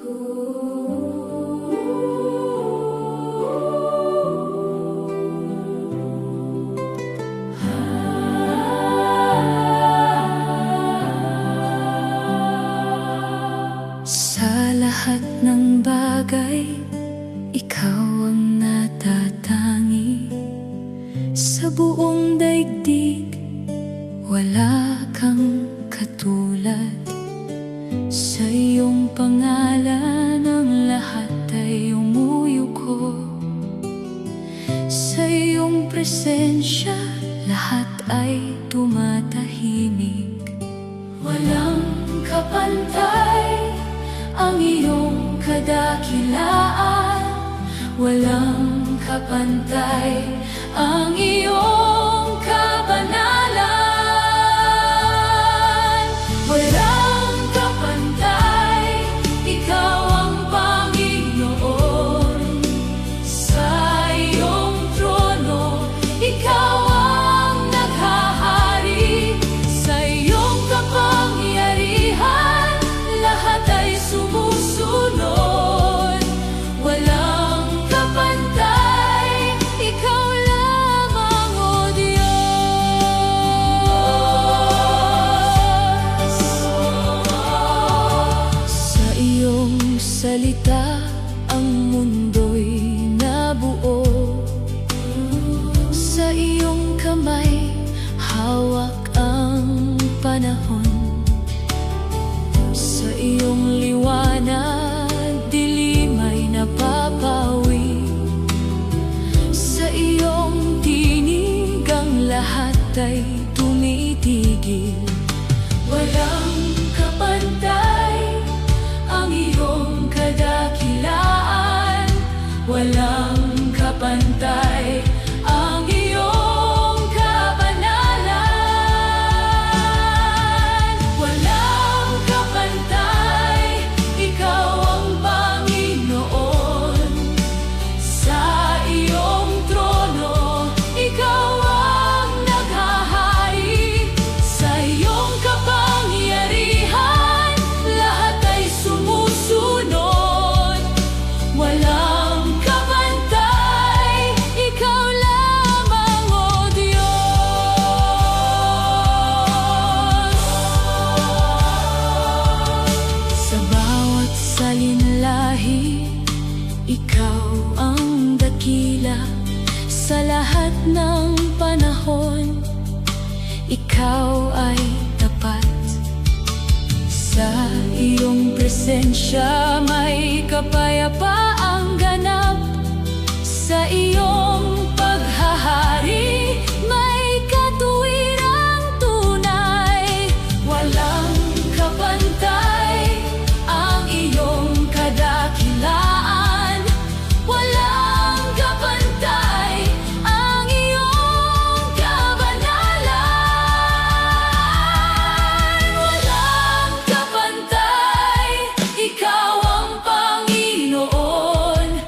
Sa lahat ng bagay, ikaw ang natatangi. Sa buong daigdig, wala kang katulad. Sa iyong pangalan ang lahat ay umuyuko. Sa iyong presensya, lahat ay tumatahimik. Walang kapantay ang iyong kadakilaan, walang kapantay ang iyong kabanalan. Walang kapantay, ikaw ang Panginoon. Sa iyong trono, ikaw ang naghahari. Sa iyong kapangyarihan, lahat ay sumusunod. Walang kapantay, ikaw lamang, O Diyos. Sa iyong salita, ang mundo'y nabuo. Sa iyong kamay, hawak ang panahon. Sa iyong liwanag, dilim ay napapawi. Sa iyong tinig, ang lahat ay tumitigil. Walang kapantay ang iyong kadakilaan, walang kapantay ang iyong kabanalan. Walang kapantay, ikaw ang Panginoon. Sa iyong trono, ikaw ang naghahari. Sa iyong kapangyarihan, lahat ay sumusunod. Walang kapantay, ikaw lamang, O Diyos. Sa bawat salinlahi, ikaw ang dakila. Sa lahat ng panahon, ikaw ay tapat. Sa iyong presensya, may kapayapaang ganap. Sa iyong paghahari, may katuwirang tunay. Walang kapantay ang iyong kadakilaan, walang kapantay ang iyong kabanalan. Walang kapantay, ikaw ang Panginoon.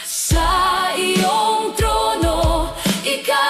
Sa iyong trono, ikaw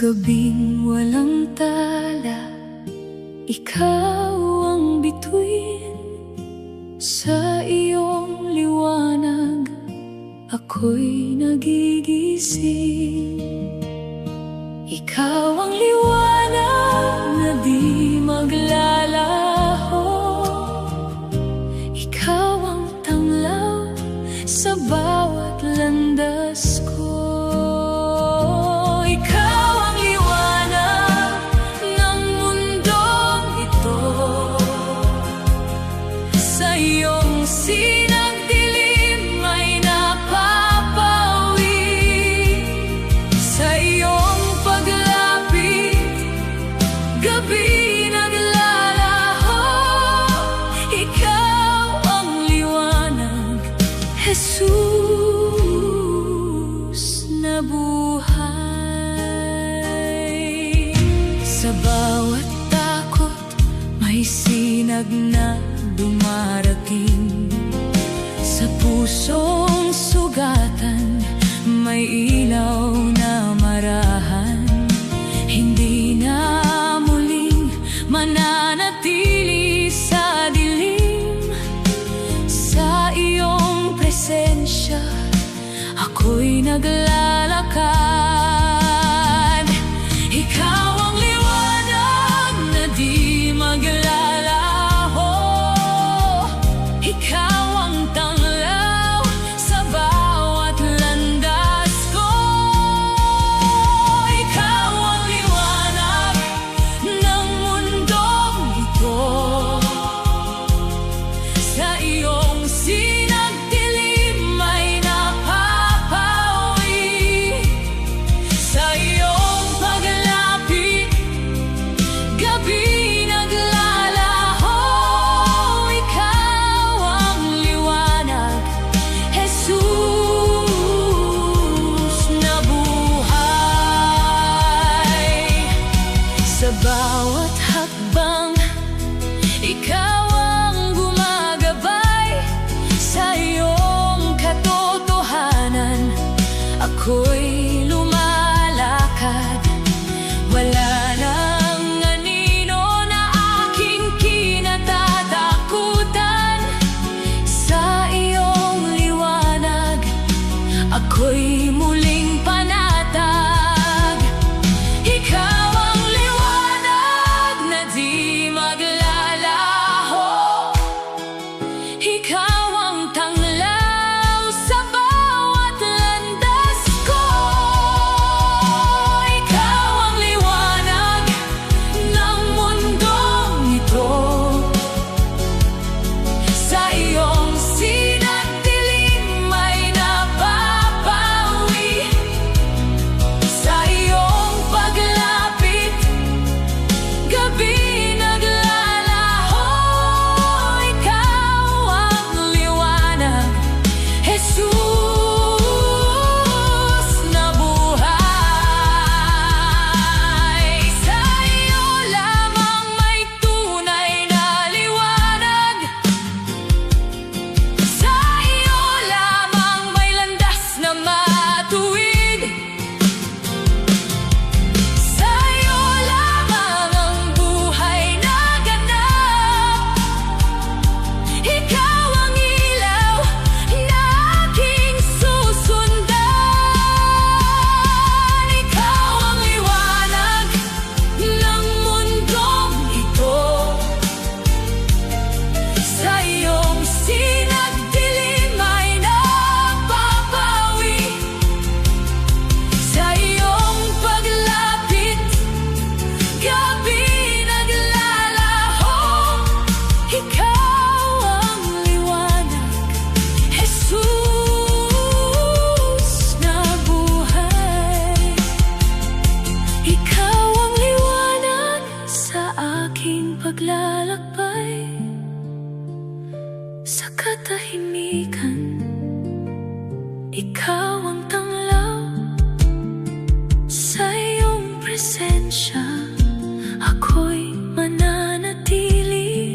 gabing walang tala, ikaw ang bituin. Sa iyong liwanag, ako'y nagigising. Ikaw ang liwanag na di maglalaho. Ikaw ang tanglaw sa bawat landas ko. Ikaw ang liwanag ng mundong ito. Sa iyong sinagdilim ay napapawi. Sa iyong paglapit, gabi naglalaho. Ikaw ang liwanag, Jesus na buhay. Sa bawat takot, may sinag na dumarating. Sa pusong sugatan, may ilaw na marahan. Hindi na muling mananatili sa dilim. Sa iyong presensya, ako'y naglalakad. Ikaw ang liwanag na di maglalaho. Ikaw ang tanglaw sa bawat landas ko. Ikaw ang liwanag ng mundong ito. Sa iyong sinagdilim ay napapawi. Sa iyong paglapit, gabi naglalaho. Ikaw ang liwanag, Jesus na buhay. Sa bawat hakbang, ikaw ang gumagabay. Sa iyong katotohanan, ako'y lumalakad. Wala nang anino na aking kinatatakutan. Sa iyong liwanag, ako'y muling panatag. Ikaw ang liwanag na di maglalaho. Ikaw ang tanglaw sa bawat landas ko. Ikaw ang liwanag ng mundong ito. Sa iyong sinagdilim ay napapawi. Sa iyong paglapit, gabi naglalaho. Ikaw ang liwanag, Jesus na buhay. Sa iyo lamang may tunay na liwanag. Sa iyo lamang may landas na matuwid. Sa iyo lamang ang buhay na ganap. Ikaw ang ilaw na aking susundan. Ikaw ang liwanag ng mundong ito. Sa iyong sinagdilim ay napapawi. Sa iyong paglapit, gabi naglalaho. Ikaw ang liwanag, Jesus na buhay. Ikaw ang liwanag sa aking paglalakbay. Sa katahimikan, ikaw ang tanglaw. Sa iyong presensya, ako'y mananatili.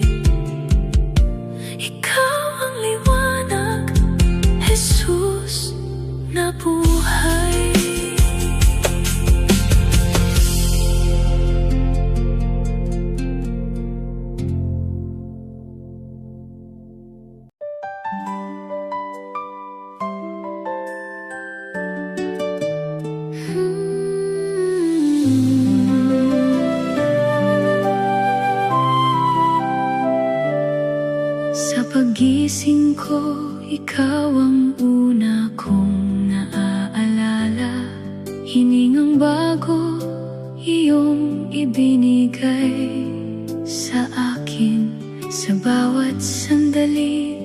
Ikaw ang liwanag, Jesus na buhay. Sa pagising ko, ikaw ang una kong naaalala. Hiningang bago, iyong ibinigay sa akin. Sa bawat sandali,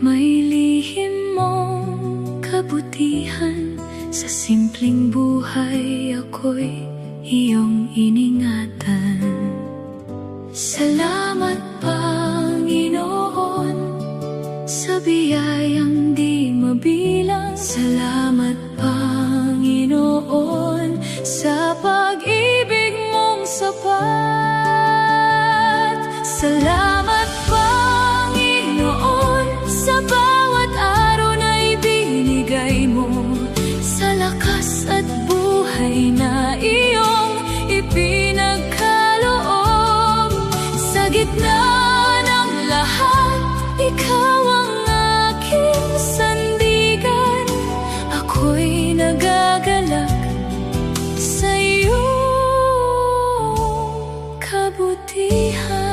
may lihim mong kabutihan. Sa simpleng buhay, ako'y iyong iningatan. Salamat, Panginoon, sa biyayang di mabilang. Salamat, Panginoon, sa pag-ibig mong sapat. Salamat, Panginoon, sa bawat araw na ibinigay mo, sa lakas at buhay na iyong ipinagkaloob. Sa gitna ng lahat, ikaw ang aking sandigan. Ako'y nagagalak sa iyong kabutihan.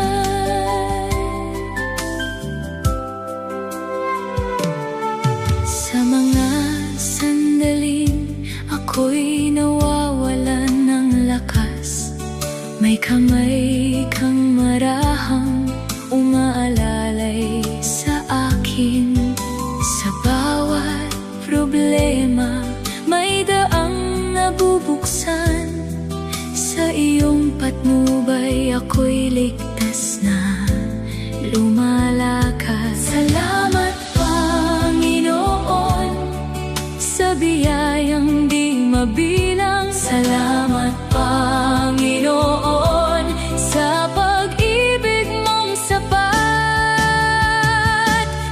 Sa mga sandaling ako'y nawawalan ng lakas, may kamay kang marahang umaalalay sa akin. Sa bawat problema, may daang nabubuksan. Sa iyong patnubay, ako'y ligtas na lumalakas. Salamat, Panginoon, sa biyayang di mabilang. Salamat, Panginoon, sa pag-ibig mong sapat.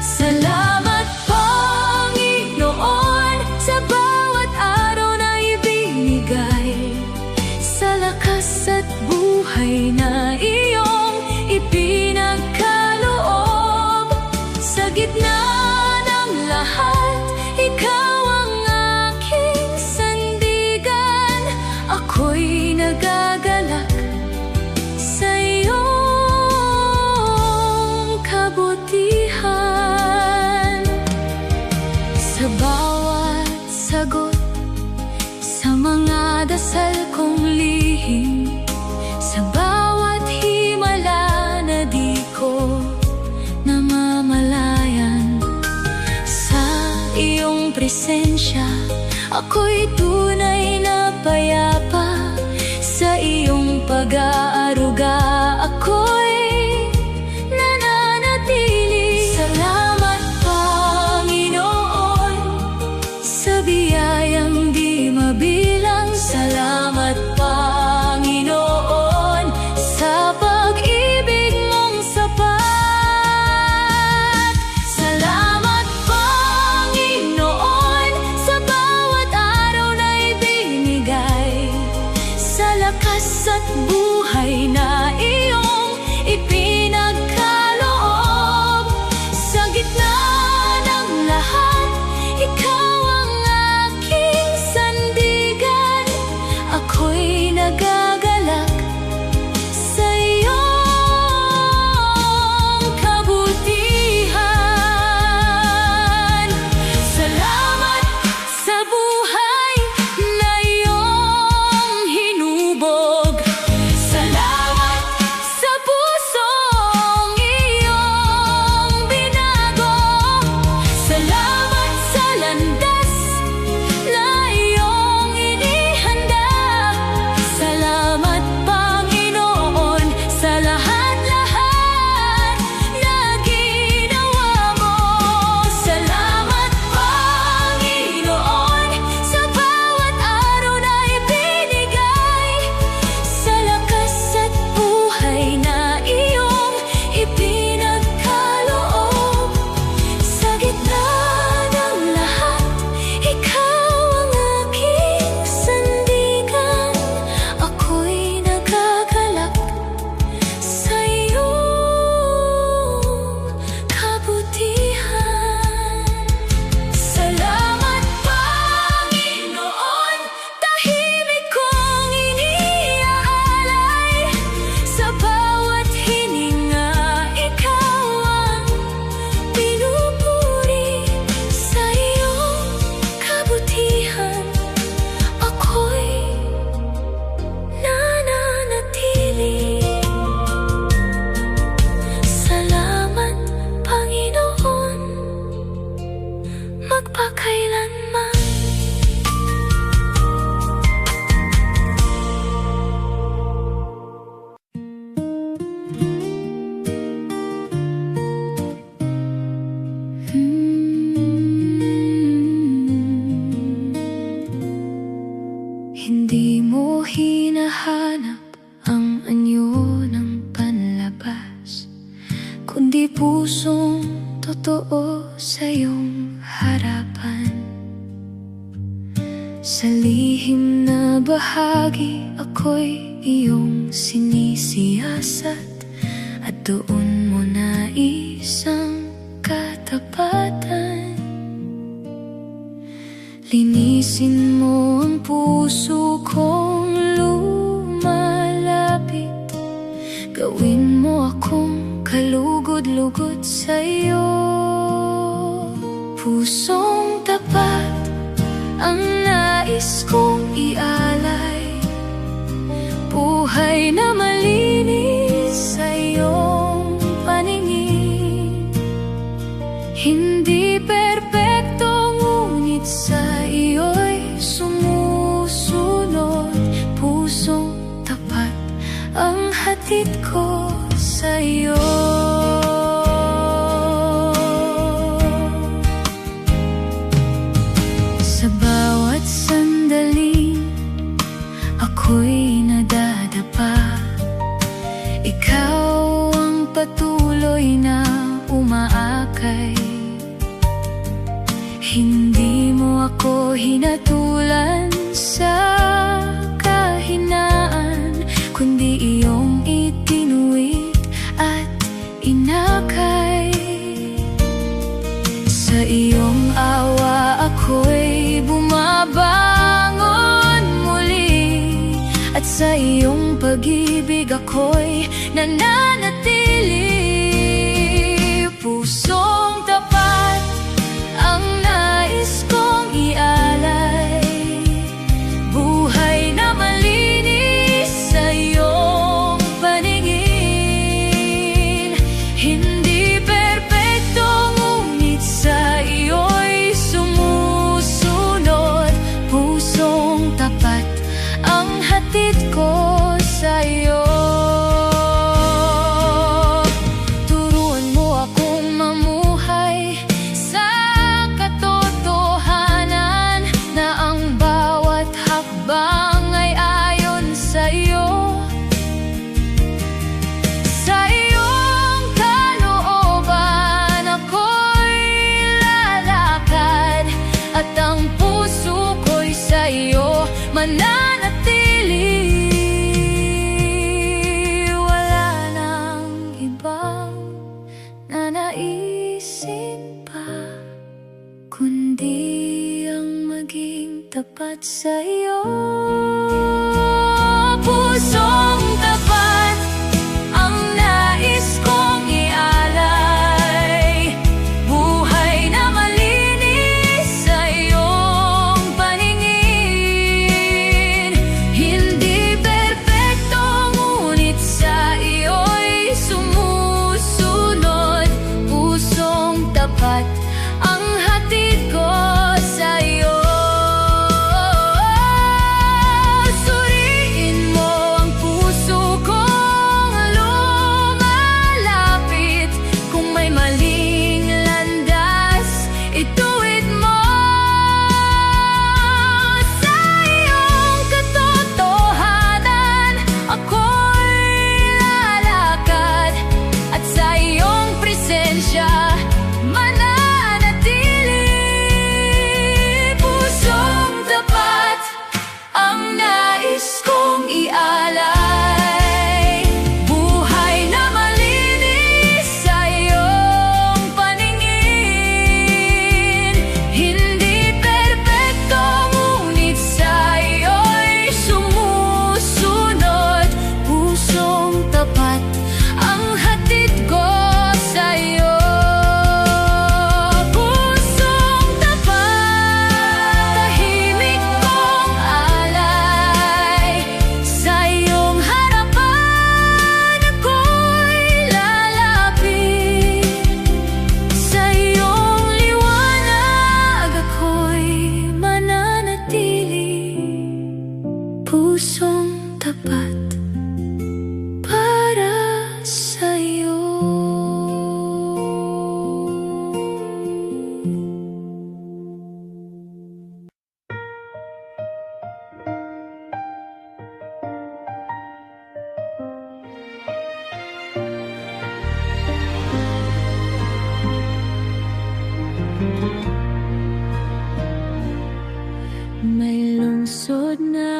Salamat, Panginoon, sa bawat araw na ibinigay, sa lakas at buhay na iyong ipinagkaloob. Sa gitna ng lahat, ikaw ang aking sandigan. Ako'y nagagalak sa iyong kabutihan. Sa bawat sagot, sa mga dasal kong lihim, sa bawat himala na di ko namamalayan, sa iyong presensya, ako'y tunay na payapa. Sa iyong pag-aaruga, ako'y nananatili. Salamat, Panginoon, sa biyayang di mabilang. Salamat, Panginoon, sa pag-ibig mong sapat. Salamat, Panginoon, sa bawat araw na ibinigay, sa lakas at buhay na iyong ipinagkaloob. Sa gitna ng lahat, ikaw ang aking sandigan. Ako'y nagagalak sa iyong kabutihan. Salamat sa buhay na iyong hinubog. pusong totoo sa iyong harapan. Sa lihim na bahagi ako'y iyong sinisiyasat, at doon mo na isang katapatan. Linisin mo ang puso kong lumalapit, gawin mo akong kalugod-lugod sa'yo. Pusong tapat ang nais kong ialay, buhay na malinis sa iyong paningin. Hindi perpekto, ngunit sa iyo'y sumusunod. Pusong tapat ang hatid ko sa iyo. Sa bawat sandali ako'y nadadapa, ikaw ang patuloy na umaakay. Hindi mo ako hinatulan sa kahinaan, kundi iyong itinuwid at inakay. Sa iyong awa ako'y bumabangon muli, at sa iyong pag-ibig ako'y nananatili. Pusong tapat ang nais kong ialay, buhay na malinis sa iyong paningin. Hindi perpekto, ngunit sa iyo'y sumusunod. Pusong tapat ang hatid ko sa iyo. Turuan mo akong mamuhay sa katotohanan, na ang bawat hakbang ay ayon sa iyo. Sa iyong kalooban ako'y lalakad, at ang puso ko'y sa iyo mananatili. Wala nang ibang nanaisin pa, kundi ang maging tapat sa iyo. Pusong tapat ang nais kong ialay, buhay na malinis sa iyong paningin. Hindi perpekto, ngunit sa iyo'y sumusunod. Pusong tapat ang hatid ko sa iyo.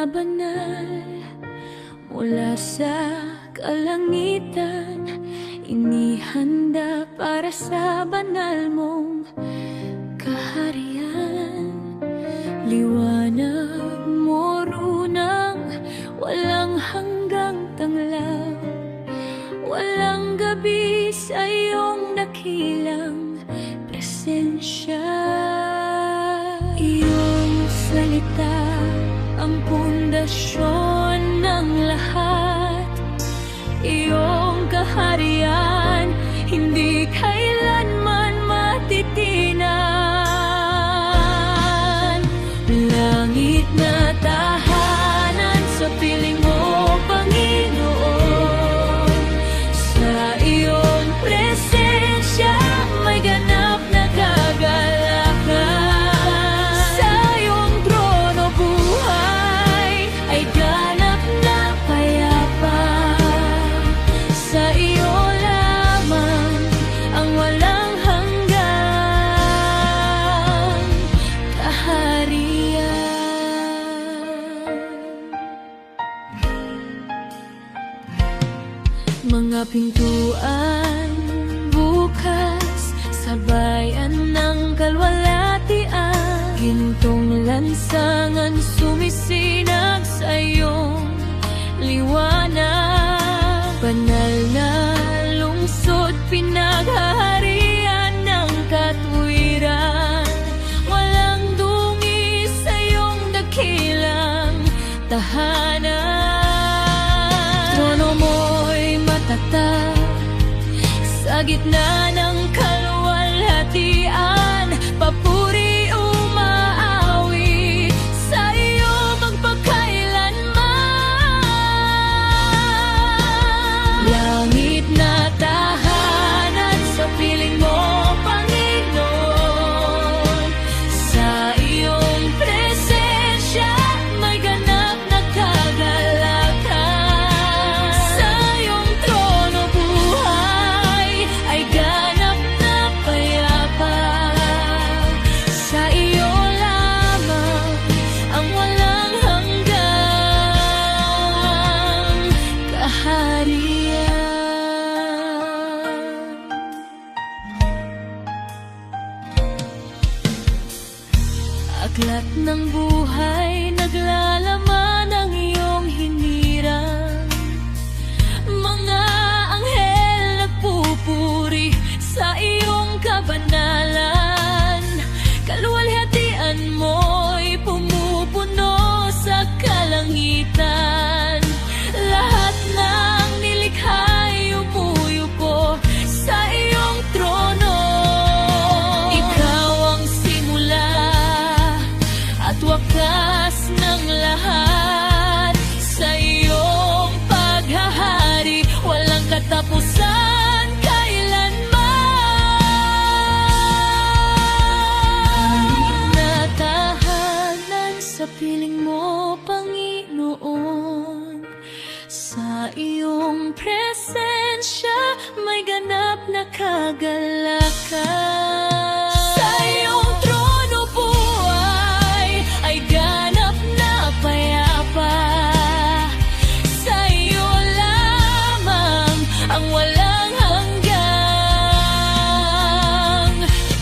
na banal mula sa kalangitan, inihanda para sa banal mong kaharian. Liwanag mo runang walang hanggang tanglaw, walang gabi sa iyong dakilang presensya. Iyong salita ang pundasyon ng lahat, iyong kaharian hindi kailanman matitinan. Langit na tahanan sa piling mo, Panginoon, sa iyong presensya may ganap na kagalakan. Sa iyong trono buhay ay ganap na payapa, sa iyo lamang ang walang hanggang kaharian. Mga pintuan bukas sa bayan ng kalwalhatian, gintong lansangan sumisinag sa iyong liwanag. Banal na lungsod, pinaghaharian ng katwiran, walang dungis sa iyong dakilang tahanan. Trono mo'y matatag sa gitna ng kaluwalhatian, papuri umaawit sa iyo magpakailanman. Langit na tahanan sa piling mo, Panginoon, sa iyong presensya may ganap na kagalakan. Sa iyong trono buhay ay ganap na payapa, sa iyo lamang ang walang hanggang kaharian. Aklat ng buhay naglalaman ng iyong hinirang, mga anghel nagpupuri sa iyong kabanalan. Kaluwalhatian mo'y pumupuno sa kalangitan, lahat ng nilikha'y umuyuko sa iyong trono. Ikaw ang simula at wakas ng lahat, sa iyong paghahari walang katapusan kailanman. Na tahanan sa piling mo, Panginoon, sa iyong presensya may ganap na kagalakan. Sa iyong trono buhay ay ganap na payapa, sa iyo lamang ang walang hanggang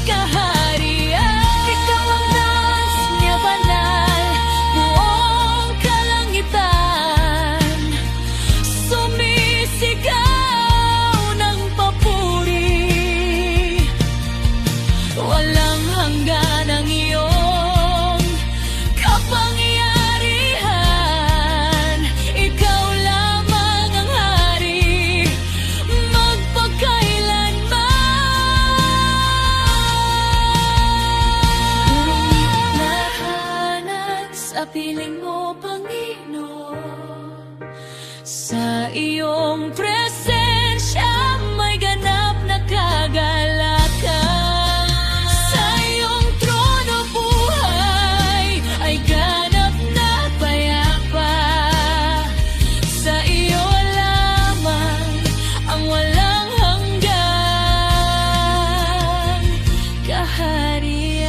kaharian. Ikaw ang nais niya banal, buong kalangitan sumisigaw ng papuri. Walang hanggan ang iyong kapangyarihan, ikaw lamang ang hari magpakailanman. Lahanan sa piling mo, Panginoon, sa iyong presensya may ganap na kagalakan. Sa iyong trono buhay ay ganap na payapa, sa iyo lamang ang walang hanggang kaharian.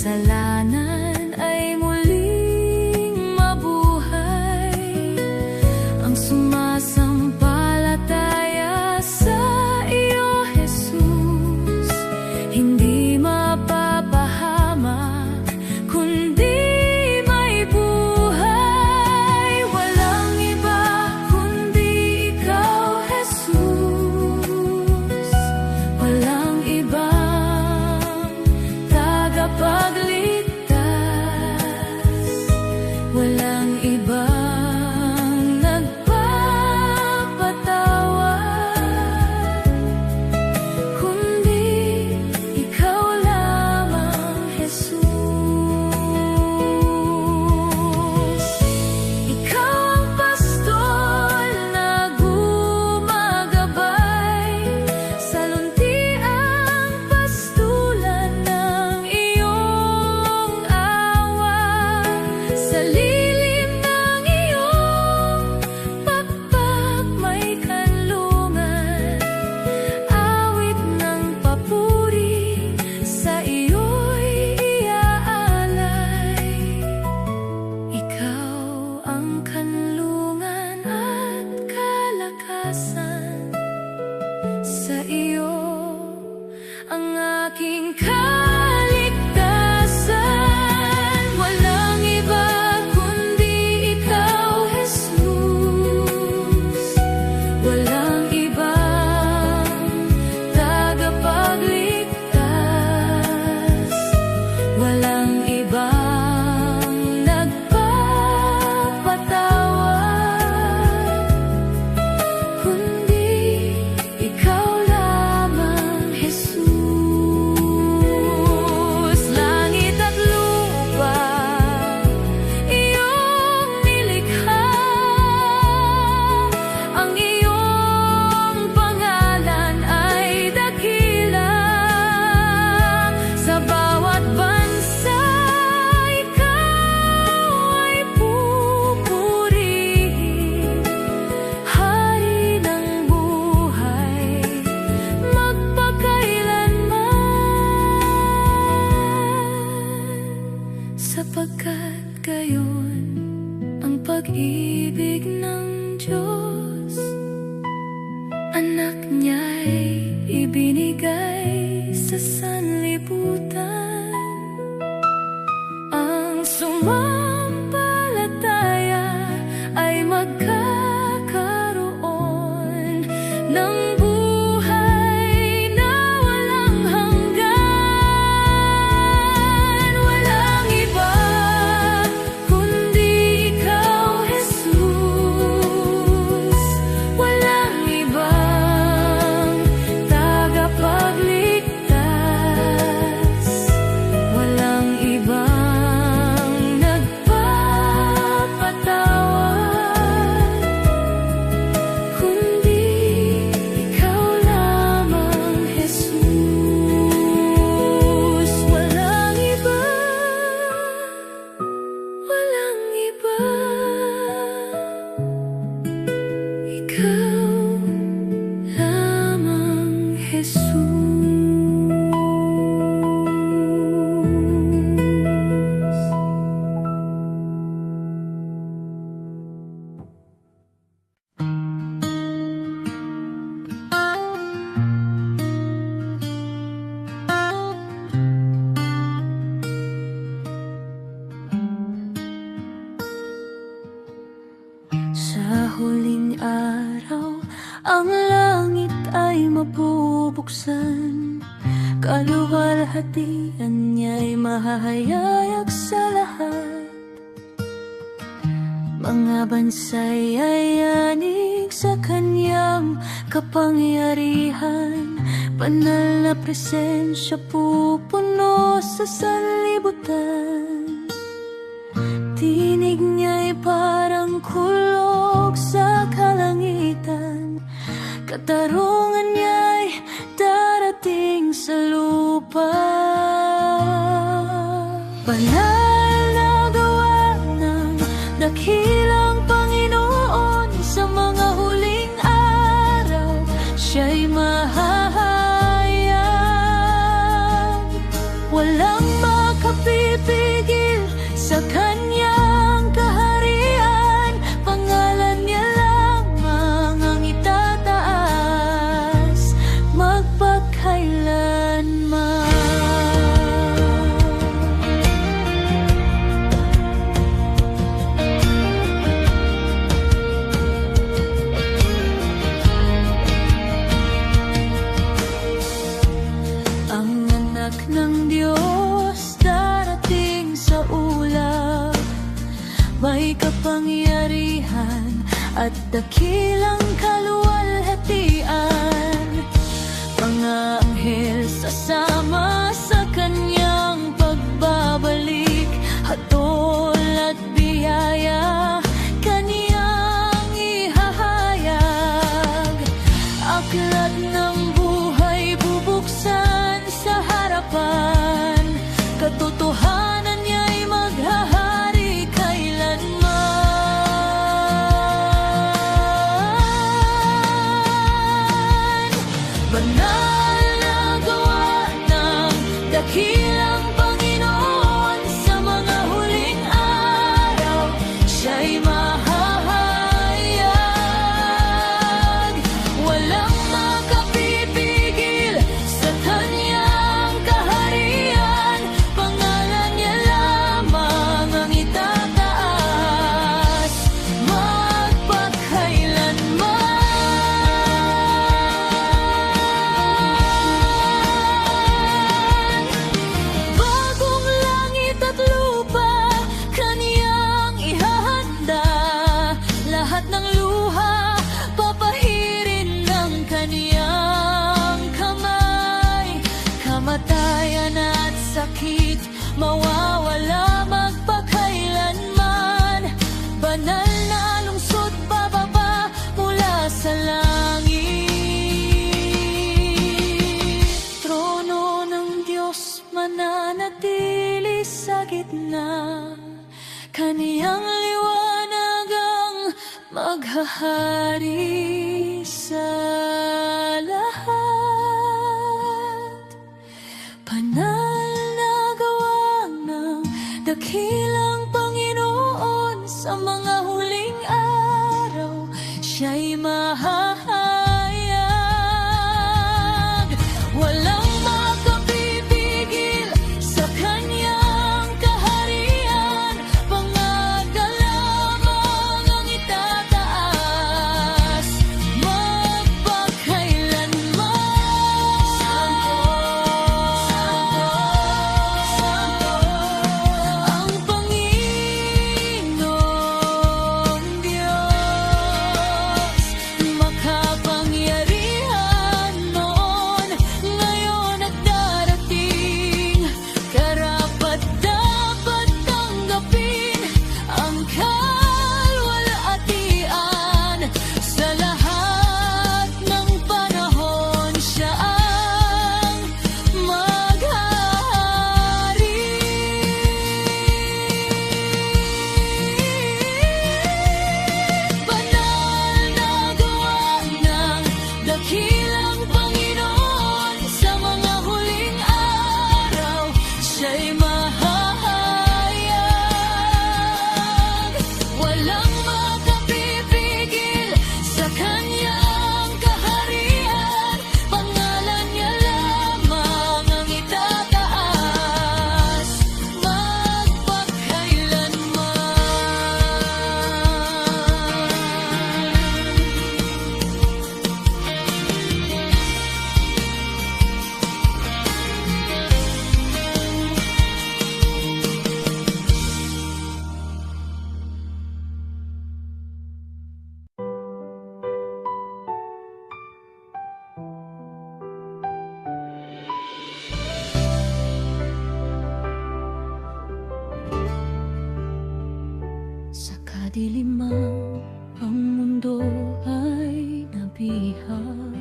kasalanan ay muling mabuhay. Ang sumasampalataya sa iyo, Jesus, hindi mapapahamak, kundi may buhay. Walang iba kundi ikaw, Jesus. Walang ibang tagapagligtas. Walang ibang nagpapatawad, kundi ikaw lamang, Jesus. Ikaw ang pastol na gumagabay sa luntiang pastulan ng iyong awa. Sa lilim ng iyong pakpak may kanlungan, awit ng papuri sa iyo'y iaalay. Ikaw ang kanlungan at kalakasan, sa iyo ang aking kaligtasan. Walang iba kundi ikaw, Jesus. Walang ibang tagapagligtas. Walang ibang nagpapatawad, kundi ikaw lamang, Jesus. Langit at lupa iyong nilikha, ang iyong pangalan ay dakila. Sa bawat bansa ikaw ay pupurihin, hari ng buhay magpakailanman. Sapagkat gayon ang pag-ibig ng Diyos, anak niya'y ibinigay sa sanlibutan. Ang sumampalataya ay magkakaroon ng buhay na walang hanggan. Walang iba kundi ikaw, Jesus. Walang ibang tagapagligtas. Walang ibang nagpapatawad, kundi ikaw lamang, Jesus. Walang iba, walang iba. Ikaw lamang, Jesus. Sa huling araw, ang langit ay mabubuksan. Kaluwalhatian niya'y mahahayag sa lahat. Mga bansa'y yayanig sa kanyang kapangyarihan. Banal na presensya pupuno sa sanlibutan. Tinig niya'y parang kulog sa kalangitan. Katarungan niya'y darating sa lupa. Banal na gawa ng dakilang Panginoon sa mga huling araw. Siya'y mahahayag, walang makapit kapangyarihan at dakilang kaluwalhatian. Mga anghel sasama sa kanyang pagbabalik, hatol at biyaya kaniyang ihahayag. Aklat ng buhay bubuksan sa harapan, katotohanan niya'y maghahari kailanman. Banal na gawa ng dakilang Panginoon sa mga huling araw, siya'y mahahayag. Walang makapipigil sa kanyang kaharian, pangalan niya lamang ang itataas magpakailanman. Bagong langit at lupa kaniyang ihahanda, lahat ng luha papahirin ng kaniyang kamay. Kamatayan at sakit mawawala magpakailanman. Banal na lungsod bababa mula sa langit. Trono ng Diyos mananatili sa gitna, kaniyang liwanag ang maghahari sa lahat. Banal na gawa ng dakilang Panginoon sa mga huling araw, siya'y mahahayag. Walang makapipigil sa kanyang kaharian, pangalan lamang ang itataas magpakailanman. Ang Panginoong Diyos, makapangyarihan noon, ngayon at darating. Karapat-dapat tanggapin ang kalwalhatian. Sa lahat ng panahon siya ang maghahari. Banal na gawa ng dakilang Panginoon sa mga huling araw, siya'y mahahayag. Walang makapipigil sa kanyang kaharian, pangalan niya lamang ang itataas sa kadiliman. Ang mundo ay nabihag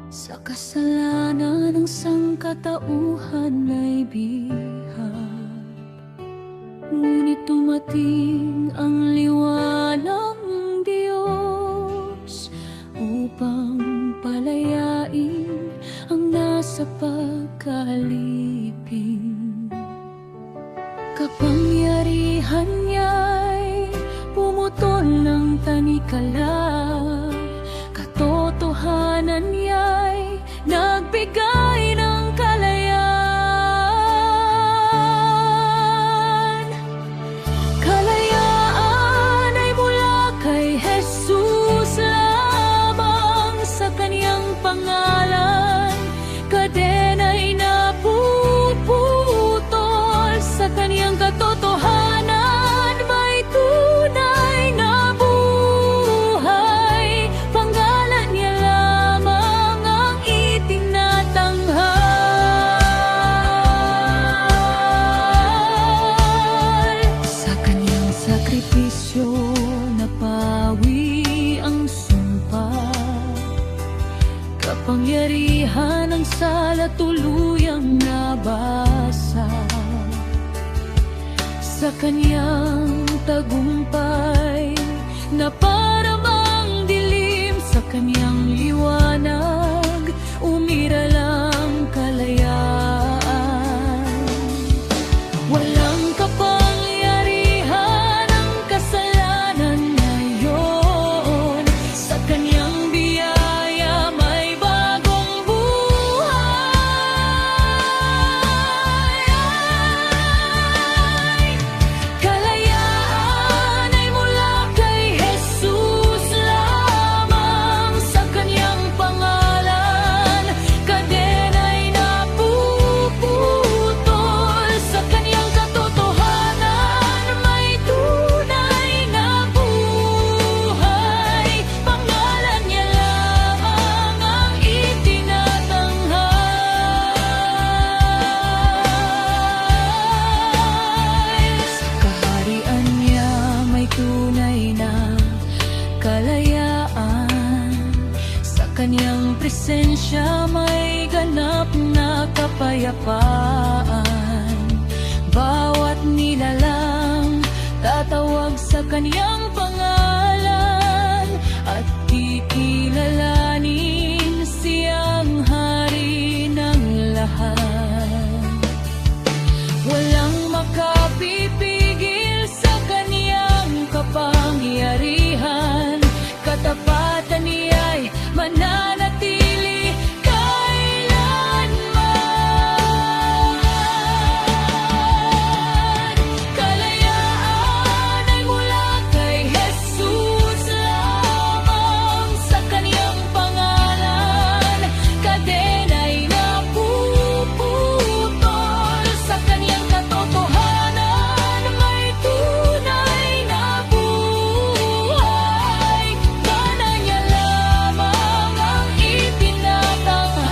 sa kasalanan, ng sangkatauhan ay bihag. Ngunit dumating ang liwanag ng Diyos upang palayain ang nasa pagkalipin. Kapangyarihan niya'y pumutol ng tanikala, katotohanan niya'y nagbigay ng kalayaan. Kalayaan ay mula kay Jesus lamang, sa kaniyang pangalan kadena'y napuputol, sa kaniyang katotohanan may pinsala tuluyang nabasa sa kanyang tagumpay na para bang dilim sa kanyang liwanag, umiralang kalayaan. Walang kapangyarihan ang kasalanan ngayon, sa kanyang biyaya may bagong buhay. Kalayaan ay mula kay Jesus lamang, sa kanyang pangalan kadena'y napuputol, sa kanyang katotohanan may tunay na buhay. Pangalan niya lamang ang itinatanghal. Sa kaharian niya may tunay na kalayaan, sa kanyang presensya may ganap na kapayapaan. Bawat nilalang tatawag sa kanyang pangalan at kikilalanin siyang hari ng lahat. Walang makapipigil sa kaniyang kapangyarihan, katapatan niya'y mananatili kailanman. Kalayaan ay mula kay Jesus lamang, sa kaniyang pangalan kadena'y napuputol, sa kaniyang katotohanan may tunay na buhay. Pana niya lamang ang itinatanghal.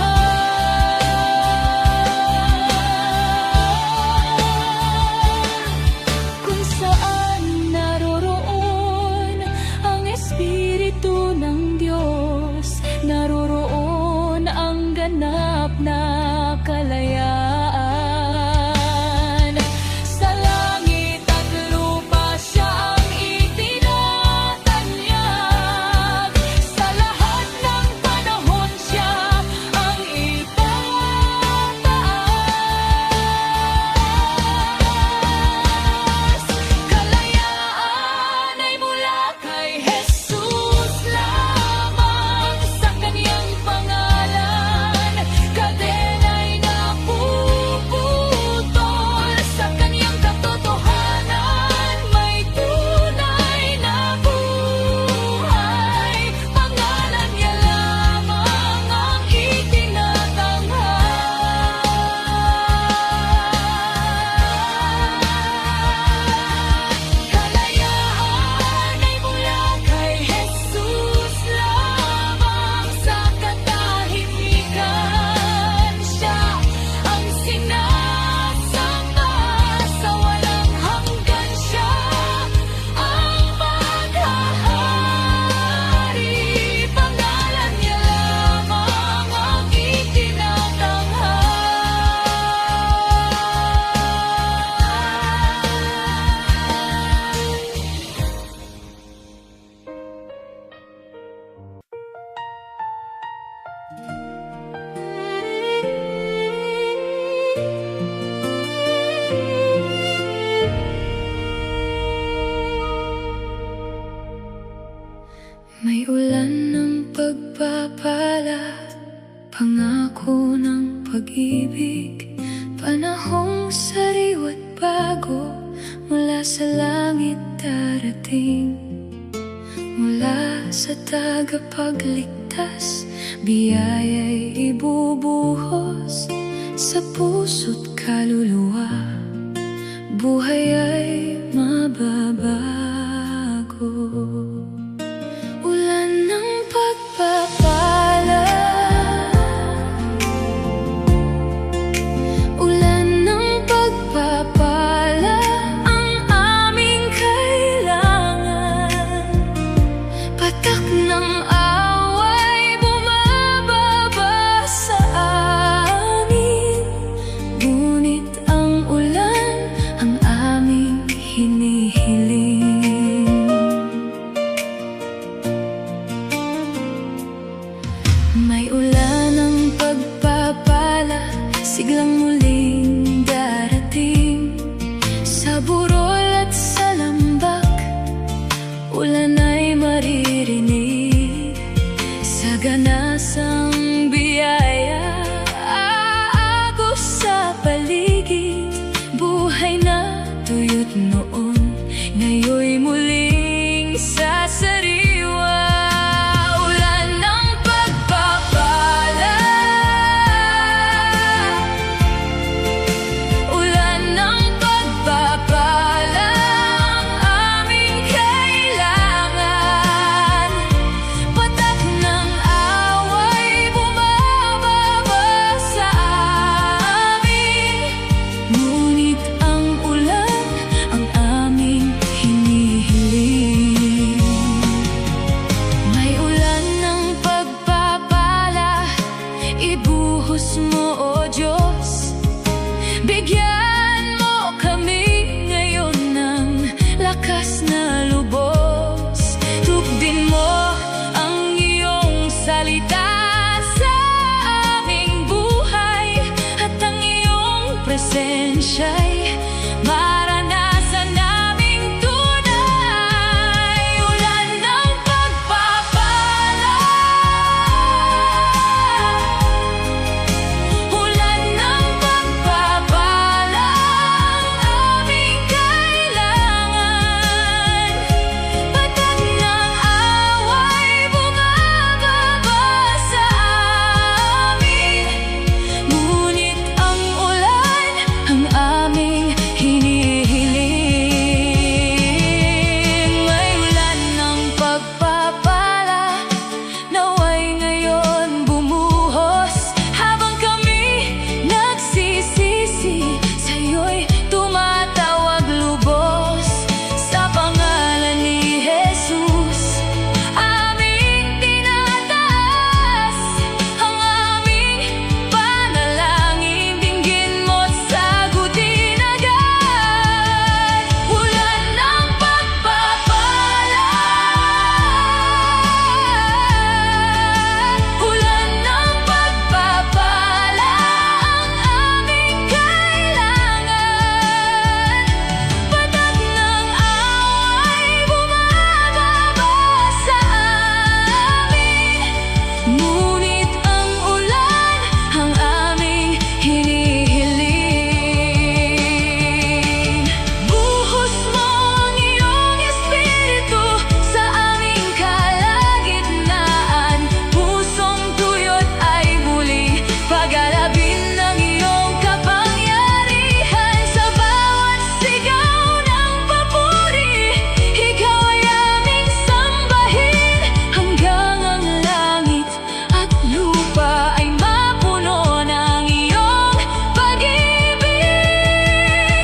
Kung saan naroroon ang Espiritu ng Diyos, naroroon ang ganap na kalayaan. Sa langit at lupa siya ang itinatanyag, sa lahat ng panahon siya ang itataas. Kalayaan ay mula kay Jesus lamang, sa kaniyang pangalan kadena'y napuputol, sa kaniyang katotohanan may tunay na buhay. Pangalan niya lamang ang itinatanghal. Kalayaan ay mula kay Jesus lamang, sa katahimikan siya ang sinasamba, sa walang hanggan siya ang maghahari. Pangalan niya lamang ang itinatanghal. May ulan ng pagpapala, pangako ng pag-ibig, panahong sariwa't bago, mula sa langit darating. Mula sa tagapagligtas, biyaya'y ibubuhos sa puso't kaluluwa, buhay ay mababago. Ulan ng pagpapala, ulan ng pagpapala ang aming kailangan. Patak ng away bumababa sa Ngunit noon, ngayon'y muling sasariwa. Ulan ng pagpapala, ulan ng pagpapala ang aming kailangan. Patak ng away bumababa sa amin, ngunit ang ulan ang aming hinihiling. May ulan ng pagpapala, ibuhos mo, O Diyos. Bigyan mo kami ngayon ng lakas na lubos. Tugdin mo ang iyong salita sa aming buhay, at ang iyong presensya'y maranasan naming tunay. Ulan ng pagpapala, ulan ng pagpapala ang aming kailangan. Patak ng away bumababa sa amin, ngunit ang ulan ang aming hinihiling. May ulan ng pagpapala, naway ngayon bumuhos. Habang kami nagsisisi, sa'yo'y tumatawag lubos. Sa pangalan ni Jesus, aming tinataas ang aming panalangin. Dinggin mo't sagutin agad. Ulan ng pagpapala, ulan ng pagpapala ang aming kailangan. Patak ng away bumababa sa amin, ngunit ang ulan ang aming hinihiling. Buhos mo ang iyong espiritu sa aming kalagitnaan. Pusong tuyot ay muling pagalabin ng iyong kapangyarihan. Sa bawat sigaw ng papuri, ikaw ay aming sambahin, hanggang ang langit at lupa ay mapuno ng iyong pag-ibig.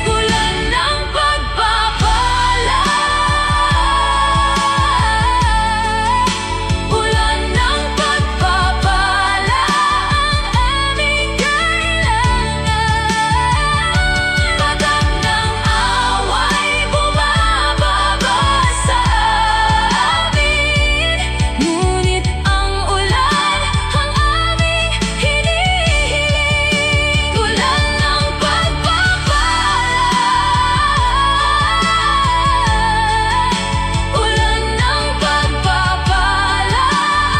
Ulan ng pagpapala, ulan ng pagpapala ang aming kailangan. Patak ng away bumababa sa amin, ngunit ang ulan ang aming hinihiling. Ulan ng pagpapala, ulan ng pagpapala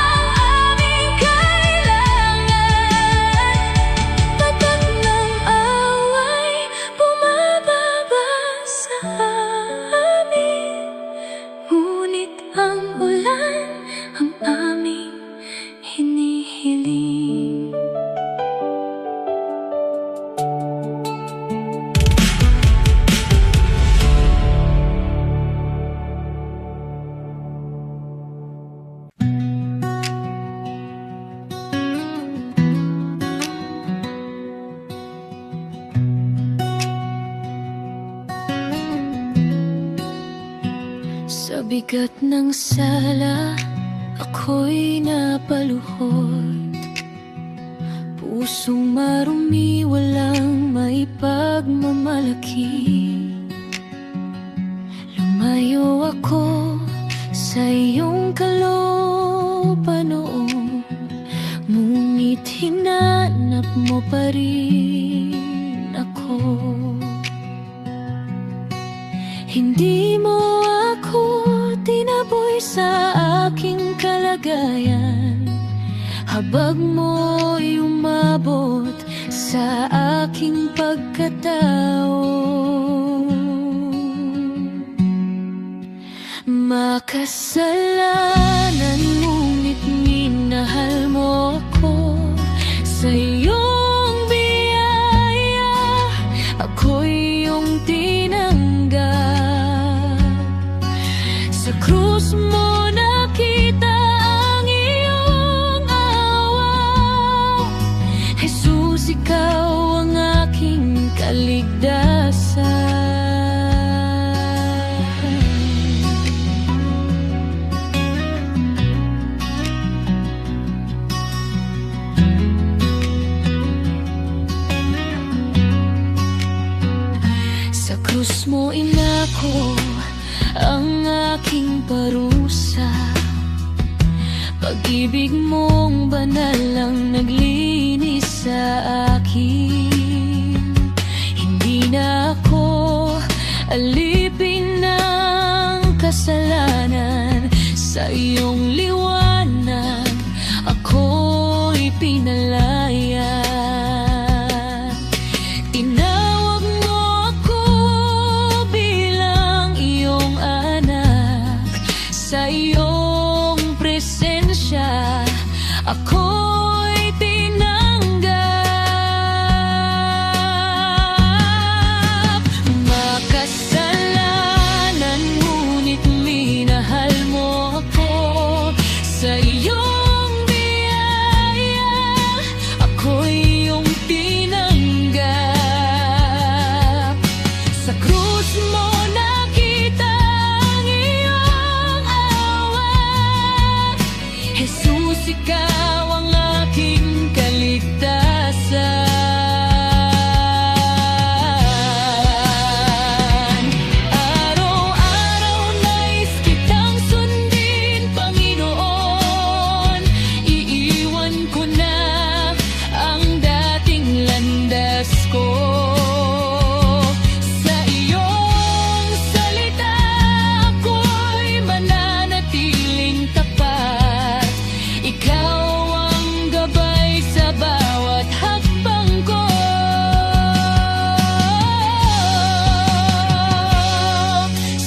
ang aming kailangan. Patak ng away bumababa sa amin, ngunit ang ulan ang aming hinihiling. Sa bigat ng sala, ako'y napaluhod. Pusong marumi, walang maipagmamalaki. Lumayo ako sa iyong kalooban noon, ngunit hinanap mo pa rin ako. Hindi mo ako tinaboy sa aking kalagayan, habag mo'y umabot sa aking pagkatao. Makasalanan ngunit minahal mo ako. Sa iyong biyaya ako'y iyong tinanggap. Sa krus mo nakita ang iyong awa. Jesus, ikaw ang aking kaligtasan. Sa krus mo inako ang aking parusa. Pag-ibig mong banal ang naglinis sa akin. Hindi na ako alipin ng kasalanan. Sa iyong liwanag ako'y pinalaya. Tinawag mo ako bilang iyong anak. Sa iyong presensya ako'y tinanggap. Makasalanan ngunit minahal mo ako. Sa iyong biyaya ako'y iyong tinanggap. Sa krus mo nakita ang iyong awa. Jesus, ikaw ang aking kaligtasan. Araw-araw nais kitang sundin, Panginoon. Iiwan ko na ang dating landas ko. Sa iyong salita ako'y mananatiling tapat. Ikaw ang gabay sa bawat hakbang ko.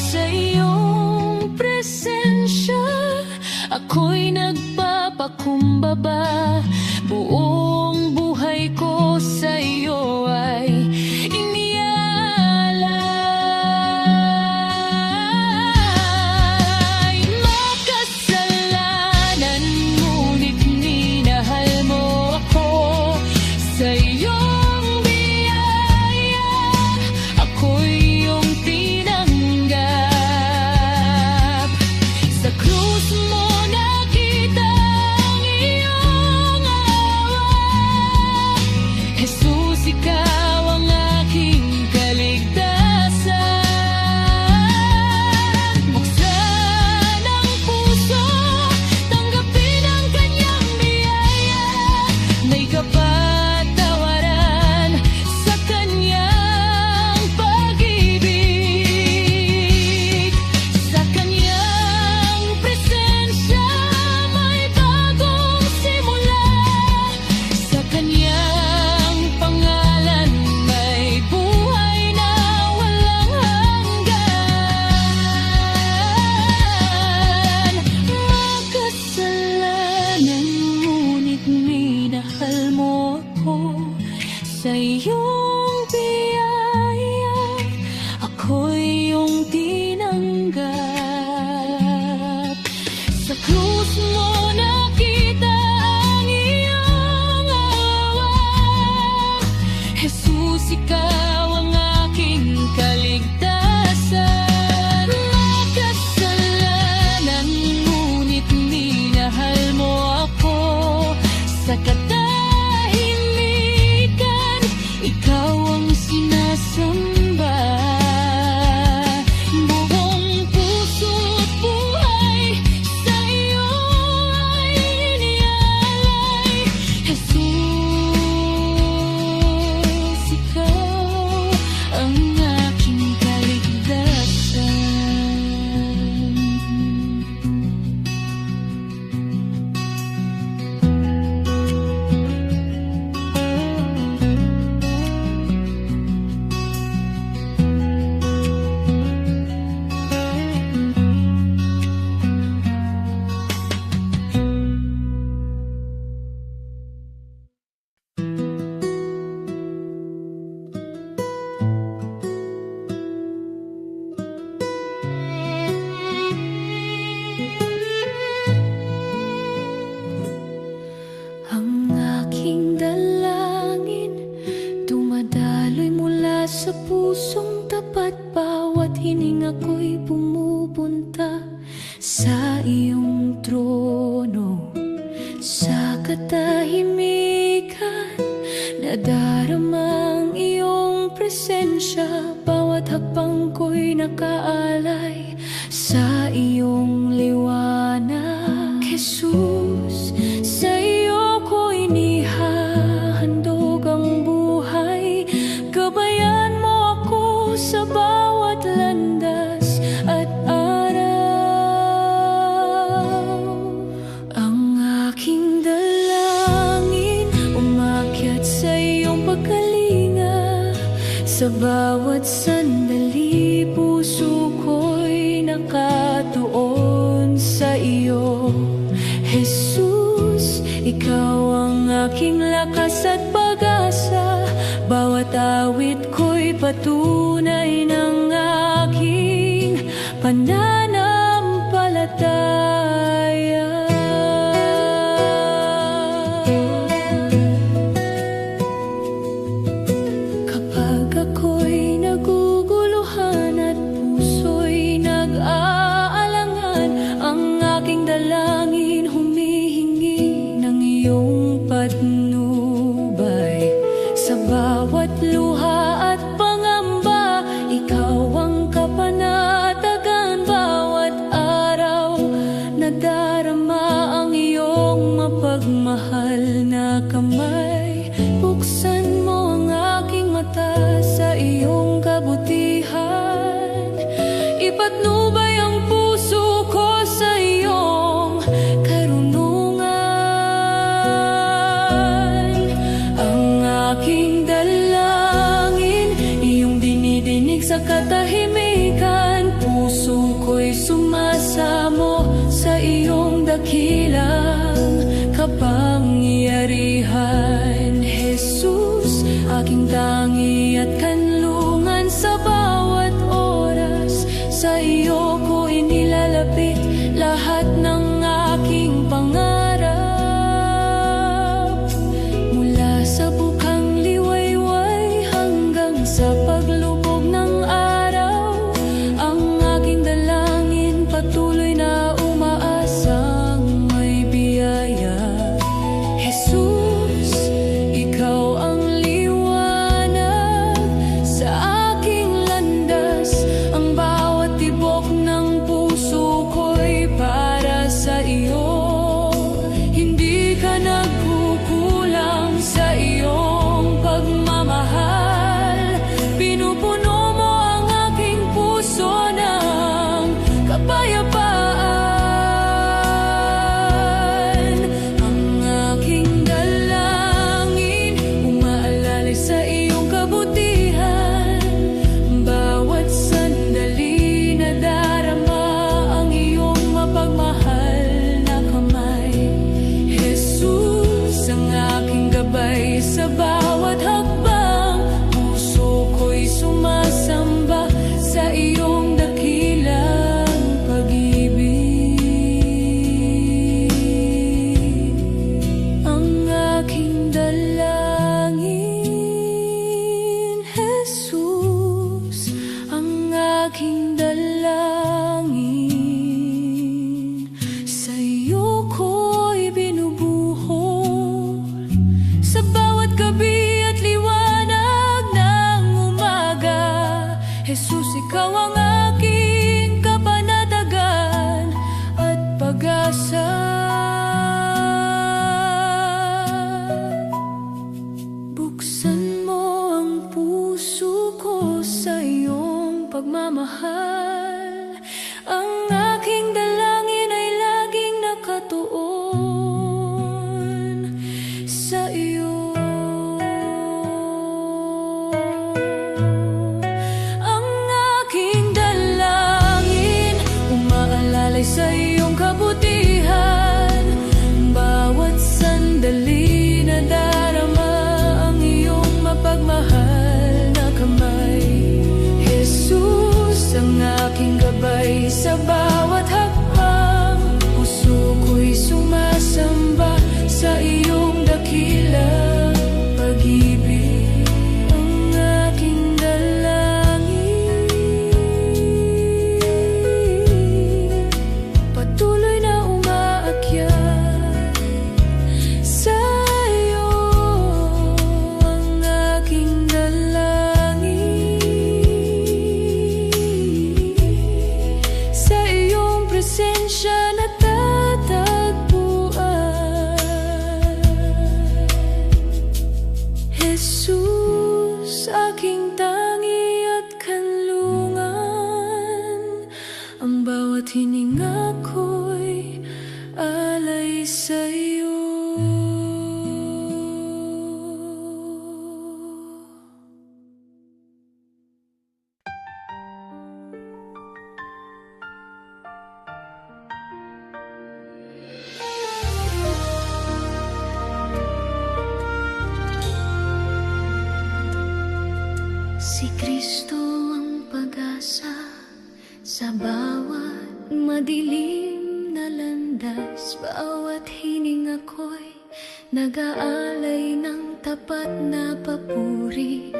Sa iyong presensya ako'y nagpapakumbaba. Buong buhay ko sa iyo ay inialay. Makasalanan ngunit minahal mo ako. Sa iyong biyaya ako'y iyong tinanggap. Sa krus mo nakita ang iyong awa. katahimikan, nadaramang iyong presensya. Bawat hakbang ko'y nakaalay sa iyong liwanag. Jesus, sa iyo ko'y inihahandog ang buhay. Gabayan mo ako sa bawat landas at araw. Ang aking dalangin, umakyat sa iyong pagkalinga. Sa bawat sandali, puso ko'y nakatuon sa iyo. Jesus, ikaw ang aking lakas at pag-asa. Bawat awit ko'y patunay ng aking pananampalataya. Kapag ako'y naguguluhan at puso'y nag-aalangan, ang aking dalangin humihingi ng iyong patnubay. Sa bawat luha at pangamba, ikaw ang kapanatagan. Bawat araw, nadarama ang iyong mapagmahal na kamay. Buksan mo ang aking mata sa iyong kabutihan. Ipatnubay ang puso ko sa iyong karunungan. Ang aking dalangin, iyong dinidinig sa katahimikan. Puso ko'y sumasamo sa iyong dakilang kapangyarihan. Jesus, aking tangi at kanlungan sa bawat oras. Sa iyo ko inilalapit lahat ng aking pangarap. Mula sa bukang liwayway hanggang sa paglubog ng araw, ang aking dalangin patuloy na umaasang may biyaya. Jesus, ikaw ang liwanag sa aking landas. Ang bawat tibok ng puso ko'y para sa iyo. Hindi ka nagkukulang sa iyong pagmamahal. Pinupuno mo ang aking puso ng kapayapaan. Ang aking dalangin, umaalalay sa iyong kabutihan. Bawat sandali, nadarama ang iyong mapagmahal na kamay. Jesus, ang aking gabay sa bawat hakbang. Puso ko'y sumasamba sa iyong dakilang pag-ibig. Ang aking dalangin, Jesus, ang aking dalangin. Sa iyo ko'y binubuhol sa bawat gabi at liwanag ng umaga. Jesus, ikaw ang aking kapanatagan at pag-asa. Buksan mo ang puso ko sa iyong pagmamahal. Ang aking dalangin ay laging nakatuon sa iyo. Ang aking dalangin, umaalalay sa iyong kabutihan. Bawat sandali, nadarama ang iyong mapagmahal na kamay. Jesus, ang aking gabay sa bawat hakbang. Puso ko'y sumasamba sa iyong dakilang pag-ibig. Ang aking dalangin, patuloy na umaakyat sa bawat hininga ko'y alay sa'yo. Si Kristo ang pag-asa sa bawat madilim na landas. Bawat hininga ko'y nag-aalay ng tapat na papuri.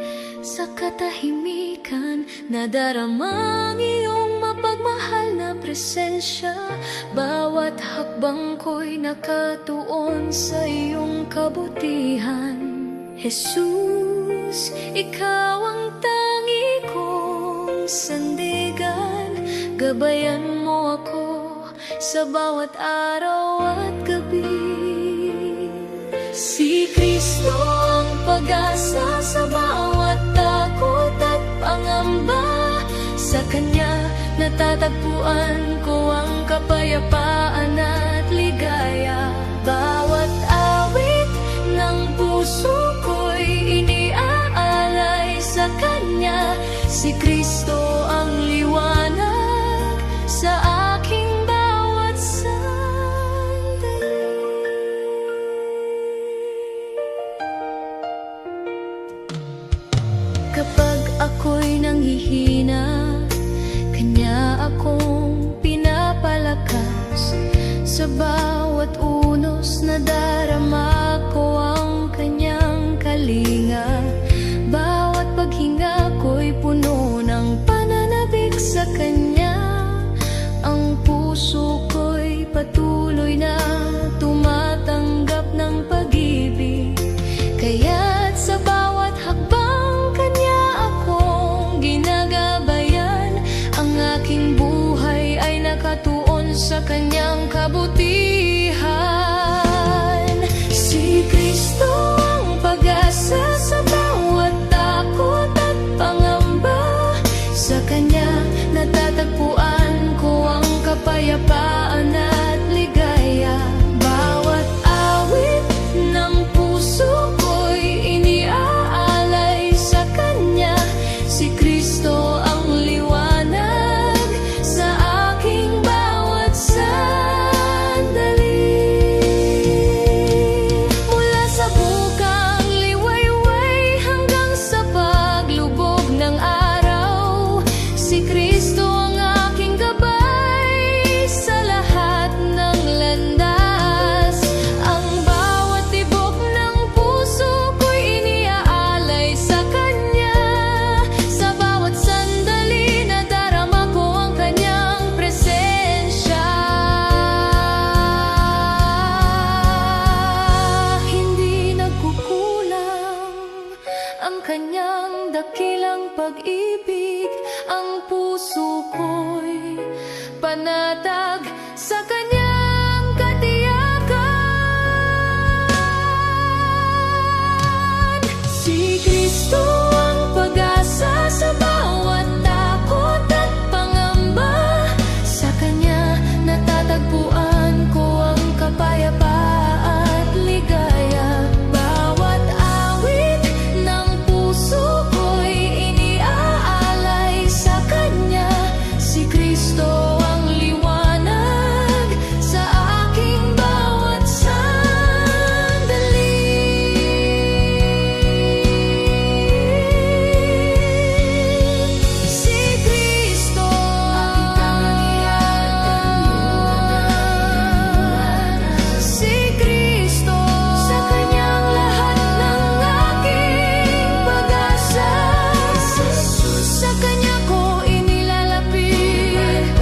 Sa katahimikan nadarama ang iyong mapagmahal na presensya. Bawat hakbang ko'y nakatuon sa iyong kabutihan. Jesus, ikaw ang tangi kong sandigan. Gabayan mo ako sa bawat araw at gabi. Si Kristo ang pag-asa sa bawat takot at pangamba. Sa Kanya natatagpuan ko ang kapayapaan at ligaya. Bawat awit ng puso ko'y iniaalay sa Kanya. Si Kristo ang liwanag sa aking bawat sandali. Kapag ako'y nanghihina, Kanya akong pinapalakas. Sa bawat unos na darama ko ang Kanyang kalinga. Bawat paghinga ko'y puno ng pananabik sa Kanya. Ang puso ko'y patuloy na tumatanggap ng pag-ibig. Kaya't sa bawat hakbang Kanya akong ginagabayan. Ang aking buhay ay nakatuon sa Kanyang kabutihan. Si Kristo ang pag-asa sa bawat takot at pangamba. Sa Kanya natatagpuan ko ang kapayapaan at ligaya. Bawat awit ng puso ko'y iniaalay sa Kanya. Si Kristo ang liwanag sa aking bawat sandali. Mula sa bukang liwayway hanggang sa paglubog ng araw, si Kristo ang aking gabay sa lahat ng landas. Ang bawat tibok ng puso ko'y iniaalay sa Kanya. Sa bawat sandali nadarama ko ang Kanyang presensya. Hindi nagkukulang ang Kanyang dakilang pag-ibig. Ang puso ko'y panatag sa Kanyang katiyakan. Si Kristo ang pag-asa sa bawat takot at pangamba. Sa Kanya natatagpuan ko ang kapayapaan at ligaya. Bawat awit ng puso ko'y iniaalay sa Kanya. Si Kristo ang liwanag sa aking bawat sandali. Si Kristo aking tangian. Si Kristo sa Kanyang lahat ng aking pag-asa. Sa Kanya ko inilalapit.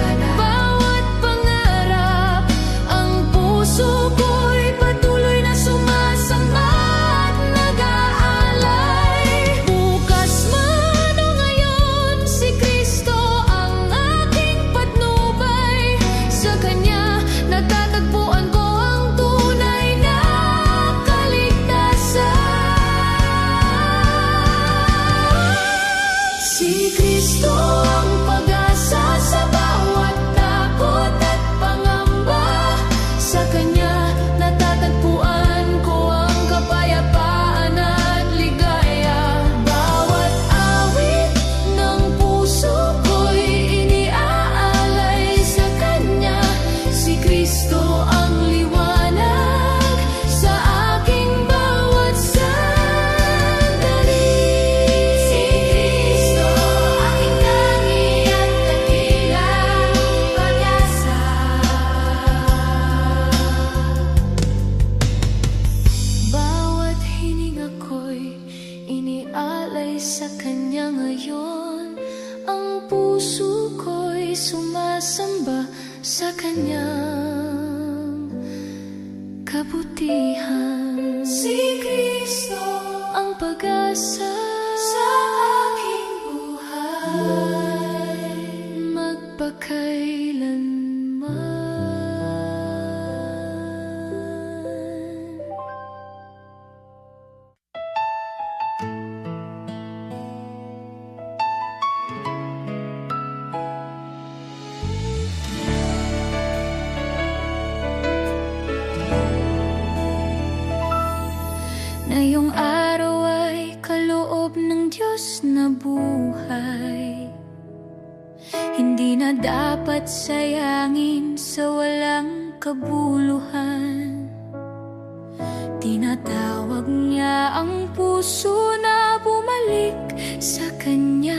sasamba sa kanyang kabutihan. Si Kristo ang pag-asa sa aking buhay, magpakailanman. Ngayong araw ay kaloob ng Diyos na buhay, hindi na dapat sayangin sa walang kabuluhan. Tinatawag niya ang puso na bumalik sa Kanya,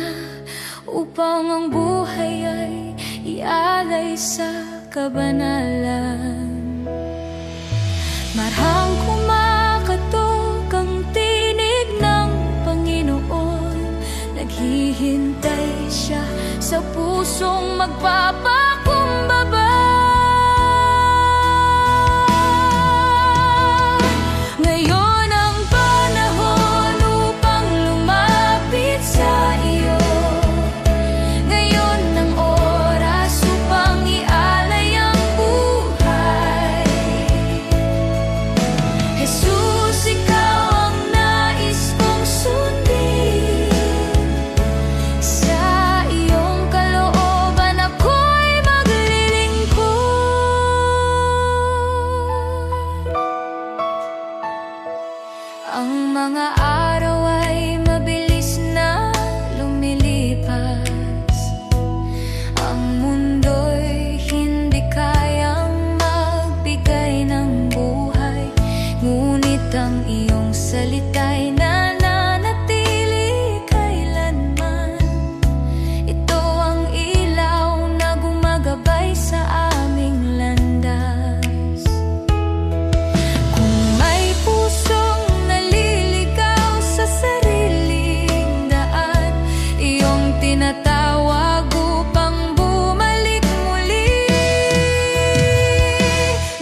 upang ang buhay ay ialay sa kabanalan. Marhang kumakatok ang tinig ng Panginoon, naghihintay siya sa pusong magpapakumbaba. Ngayon ang panahon upang lumapit sa iyo. Ngayon ang oras upang ialay ang buhay. Jesus, ikaw ang nais kong sundin. Sa iyong kalooban ako'y maglilingkod. Ang mga araw ay mabilis na lumilipas, ang mundo'y hindi kayang magbigay ng buhay, ngunit ang iyong salita'y nananatili kailanman. Ito ang ilaw na gumagabay sa aming landas. Kung may pusong naliligaw sa sariling daan, iyong tinatawag upang bumalik muli.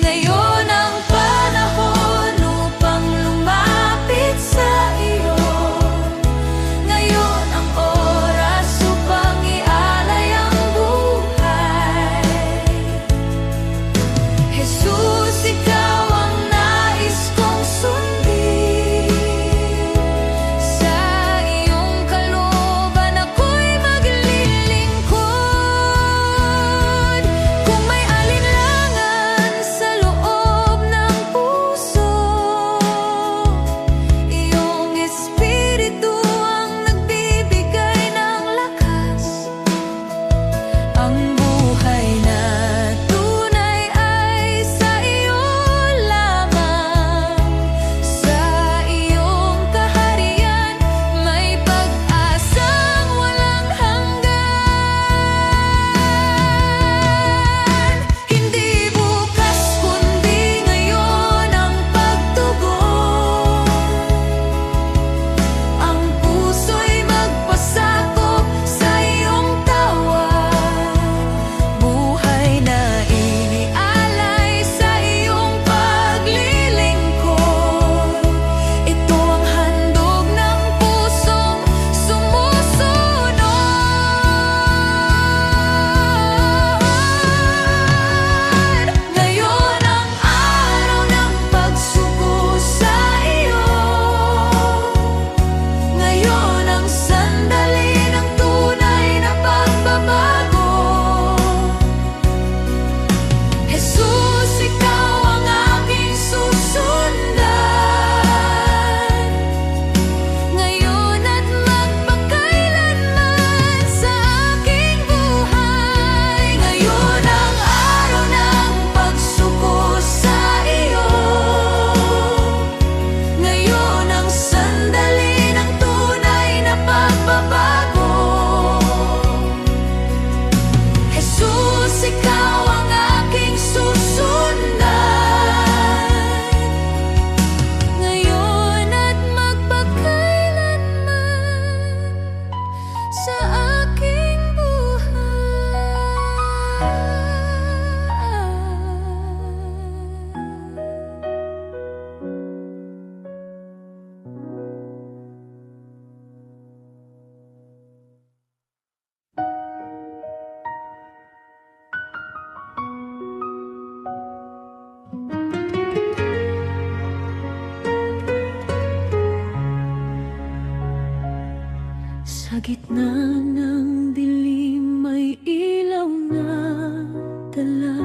Ngayon ang panahon upang lumapit sa iyo. Ngayon ang oras upang ialay ang buhay. Jesus, ikaw ang nais kong sundin. Sa iyong kalooban ako'y maglilingkod. Kung may alinlangan sa loob ng puso, iyong Espiritu ang nagbibigay ng lakas. Ang buhay na tunay ay sa iyo lamang. Sa iyong kaharian may pag-asang walang hanggan. Hindi bukas kundi ngayon ang pagtugon. Ang puso'y magpasakop sa iyong tawag. Sa gitna ng dilim may ilaw na dala.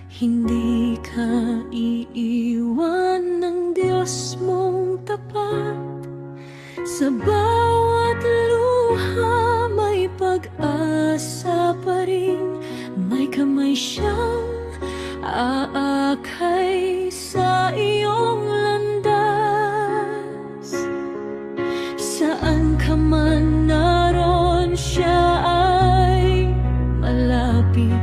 Hindi ka iiwan ng Diyos mong tapat. Sa bawat luha may pag-asa pa rin. May kamay siyang aakay sa iyong landas. Saan ka man naroon, siya ay malapit.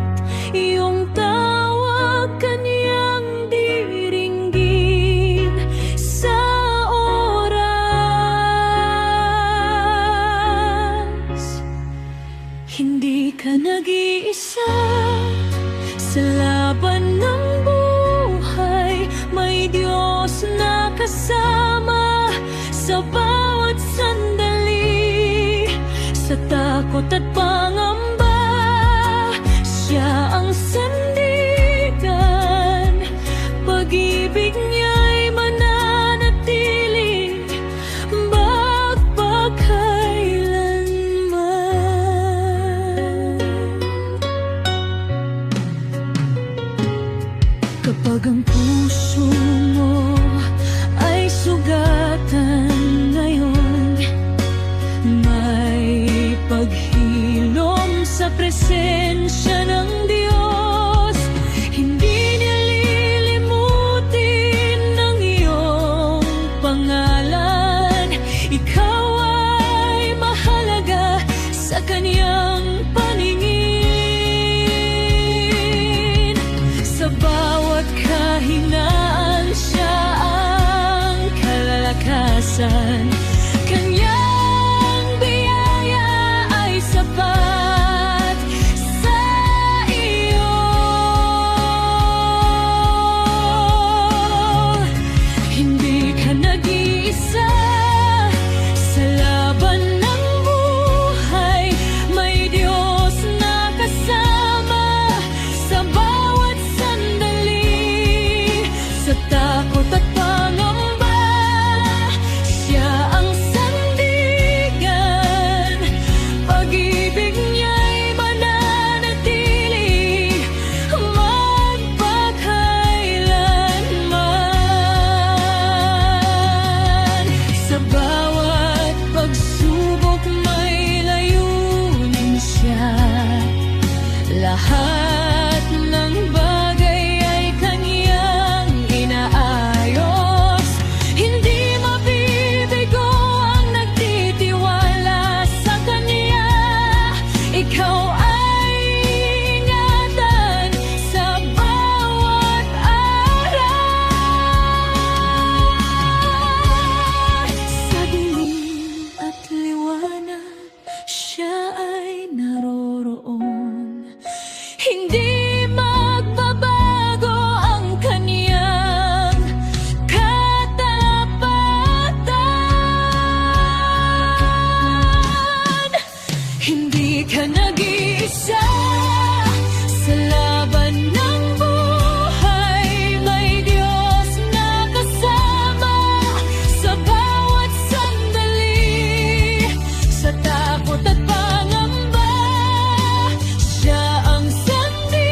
Iyong tawag kanyang diringgin sa oras. Hindi ka nag-iisa sa laban ng buhay. May Diyos na kasama sa bawat sandali. Sa takot at pangamba, siya ang sandigan. Pag-ibig niya'y mananatili magpakailanman. Kapag ang puso mo ay sugatan ngayon, may paghilom sa presensya ng Diyos. Hindi nililimutin ng iyong pangalan. Ikaw ay mahalaga sa kanyang paningin. Sa bawat kahinaan, siya ang kalakasan. Kanyang biyaya ay sapat sa iyo. Hindi ka nag-iisa sa laban ng buhay. May Diyos na kasama sa bawat sandali. Sa takot at pangamba, siya ang sandigan. Pag-ibig niya'y mananatili magpakailanman. Sa bawat pagsubok may layunin siya. Lahat ng bagay ay kanyang inaayos. Hindi mabibigo ang nagtitiwala sa kanya. Ikaw ay ingatan sa bawat araw. Sa dilim at liwanag, siya ay naroroon. Hindi magbabago ang kanyang katapatan. Hindi ka nag-iisa sa laban ng buhay. May Diyos na kasama sa bawat sandali. Sa takot at pangamba, siya ang sandigan.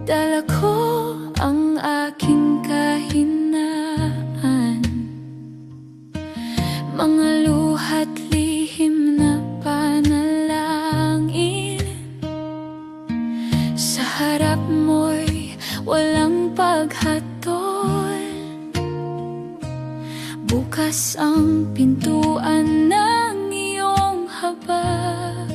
Dala ko ang aking kahinaan, mga luha't lihim na panalangin. Sa harap mo'y walang paghatol, bukas ang pintuan ng iyong habag.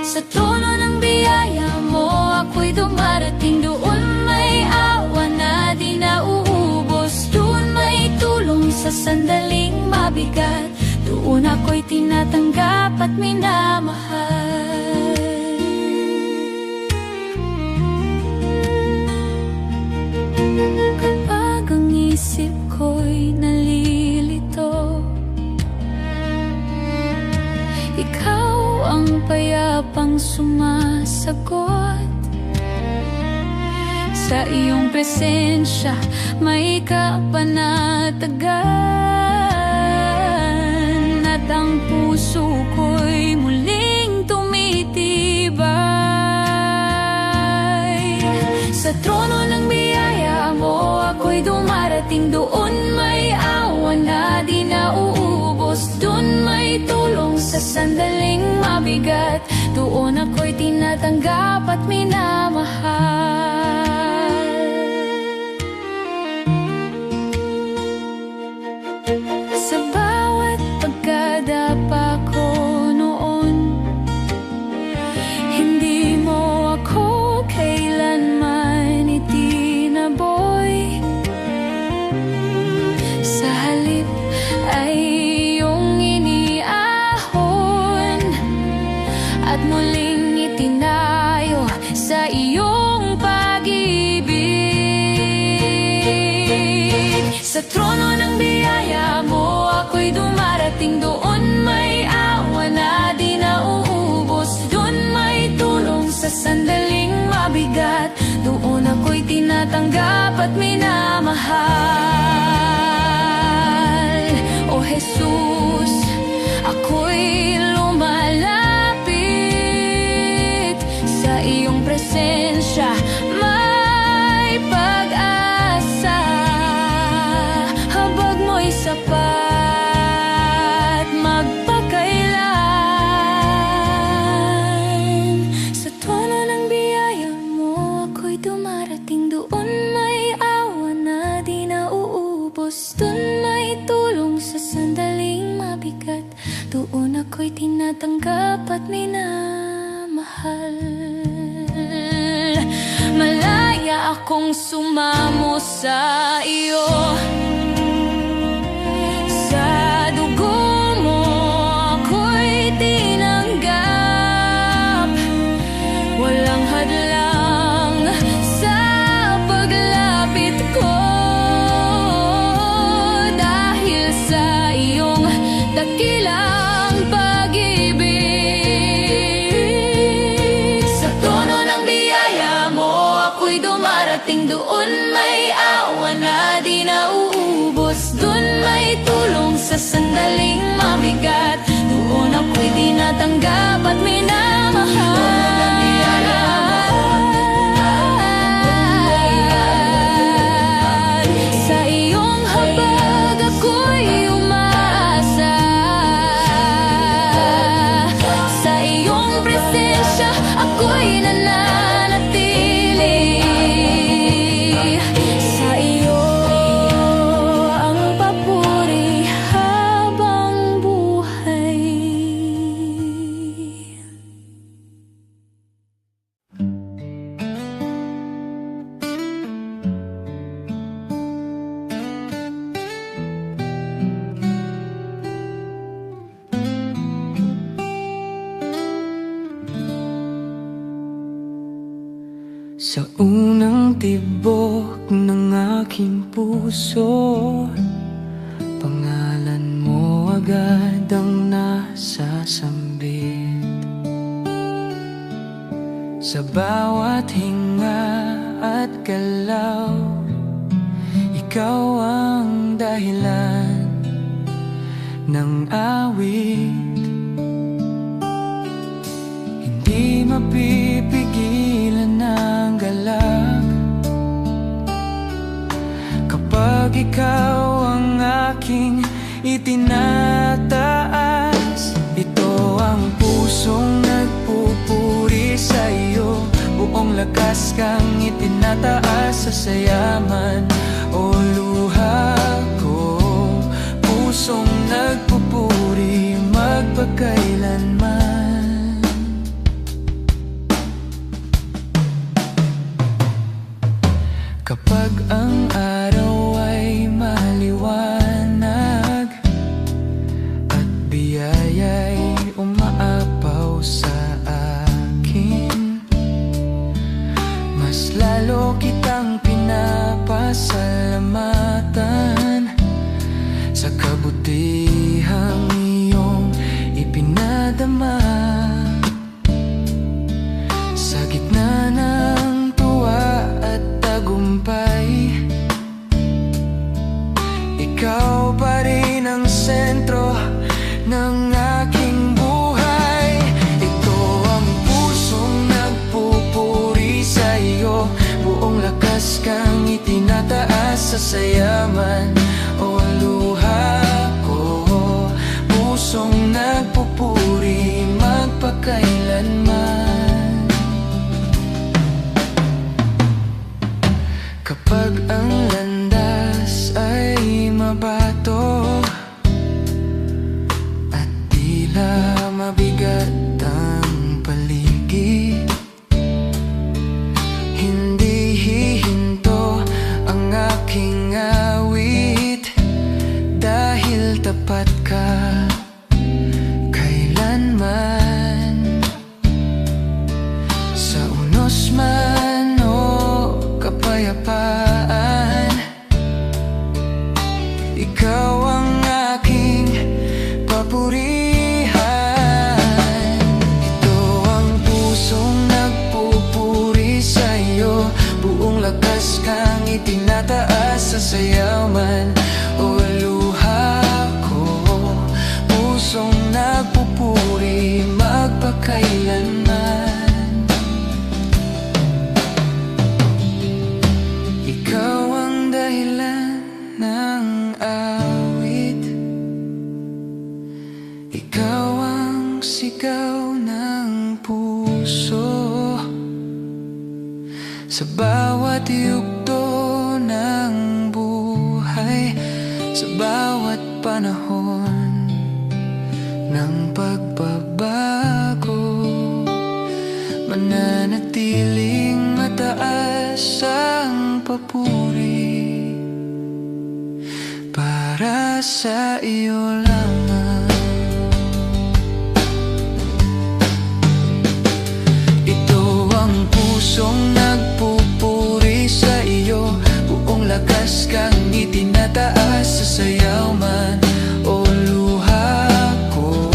Sa tono ng biyaya mo ako'y dumarating. Doon may awa na di nauubos, doon may tulong sa sandaling mabigat, doon ako'y tinatanggap at minamahal. Kapag ang isip ko'y nalilito, ikaw ang payapang sumasagot. Sa iyong presensya may kapanatagan, at ang puso ko'y muling tumitibay. Sa trono ng biyaya mo ako'y dumarating. Doon may awa na di nauubos, doon may tulong sa sandaling mabigat, doon ako'y tinatanggap at minamahal. Sa bawat pagkadapa ko noon, hindi mo ako kailanman itinaboy. Sa halip ay iyong iniahon at muling itinayo sa iyong pag-ibig. Sa trono ng biyaya mo ako'y dumarating. Doon may awa na di nauubos, doon may tulong sa sandaling mabigat, doon ako'y tinatanggap at minamahal. O Jesus, ako'y lumalapit sa iyong presensya, may pag-asa. Habag mo'y sapat magpakailan. Sa tono ng biyaya mo ako'y dumarating. Doon may awa na di nauubos, doon may tulong sa sandaling mabigat, doon ako'y tinatanggap at minamahal. Malaya akong sumamo sa iyo, sa dugo mo ako'y tinanggap. Walang hadlang sa paglapit ko, dahil sa iyong dakilang pag-ibig. Sa tono ng biyaya mo ako'y dumarating. Doon may awa na di nauubos, doon may tulong sa sandaling mabigat, doon ako'y tinatanggap at minamahal. Sa iyong habag ako'y umaasa, sa iyong presensya ako'y nananatili. Sa iyo ang papuri habang buhay. Sa unang tibok ng aking puso, pangalan mo agad ang nasasambit. Sa bawat hinga at galaw, ikaw ang dahilan ng awit. Hindi mapipigilan itinataas. Ito ang pusong nagpupuri sa iyo, buong lakas kang itinataas sa sayaman o luha ko. Pusong nagpupuri magpakailanman. Kapag ang araw ay maliwanag at biyaya'y umaapaw sa akin, mas lalo kitang pinapasalamatan sa kabutihang iyong ipinadama. Sa gitna ng tuwa at tagumpay, ikaw pa rin ang sentro ng aking buhay. Ito ang pusong nagpupuri sa iyo, buong lakas kang itinataas sa sayaman o luha ko. Pusong nagpupuri magpakailanman. Kapag ang landas ay mabato at tila mabigat ang paligid, hindi hihinto ang aking awit, dahil tapat ka kailanman. Sa unos man o kapayapaan, ikaw ang aking papurihan. Ito ang pusong nagpupuri sa iyo, buong lakas kang itinataas sa sayaman o luha ko. Pusong nagpupuri magpakailanman. Ikaw ang dahilan ng awit, ikaw ang sigaw ng puso. Sa bawat yugto ng buhay, sa bawat panahon ng pagbabago, mananatiling mataas ang papuri para sa iyo lamang. Ito ang pusong nagpupuri sa iyo, buong lakas kang itinataas sa sayaman o luha ko.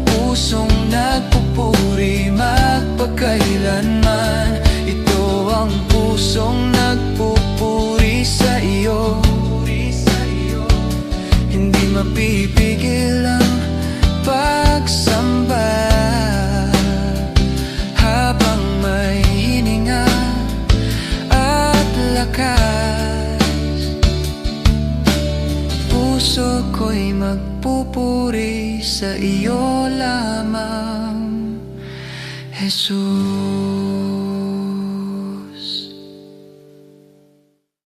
Pusong nagpupuri magpakailanman. Ito ang pusong nagpupuri sa iyo, hindi mapipigil ang pagsamba. Habang may hininga at lakas, puso ko'y magpupuri sa iyo lamang, Jesus.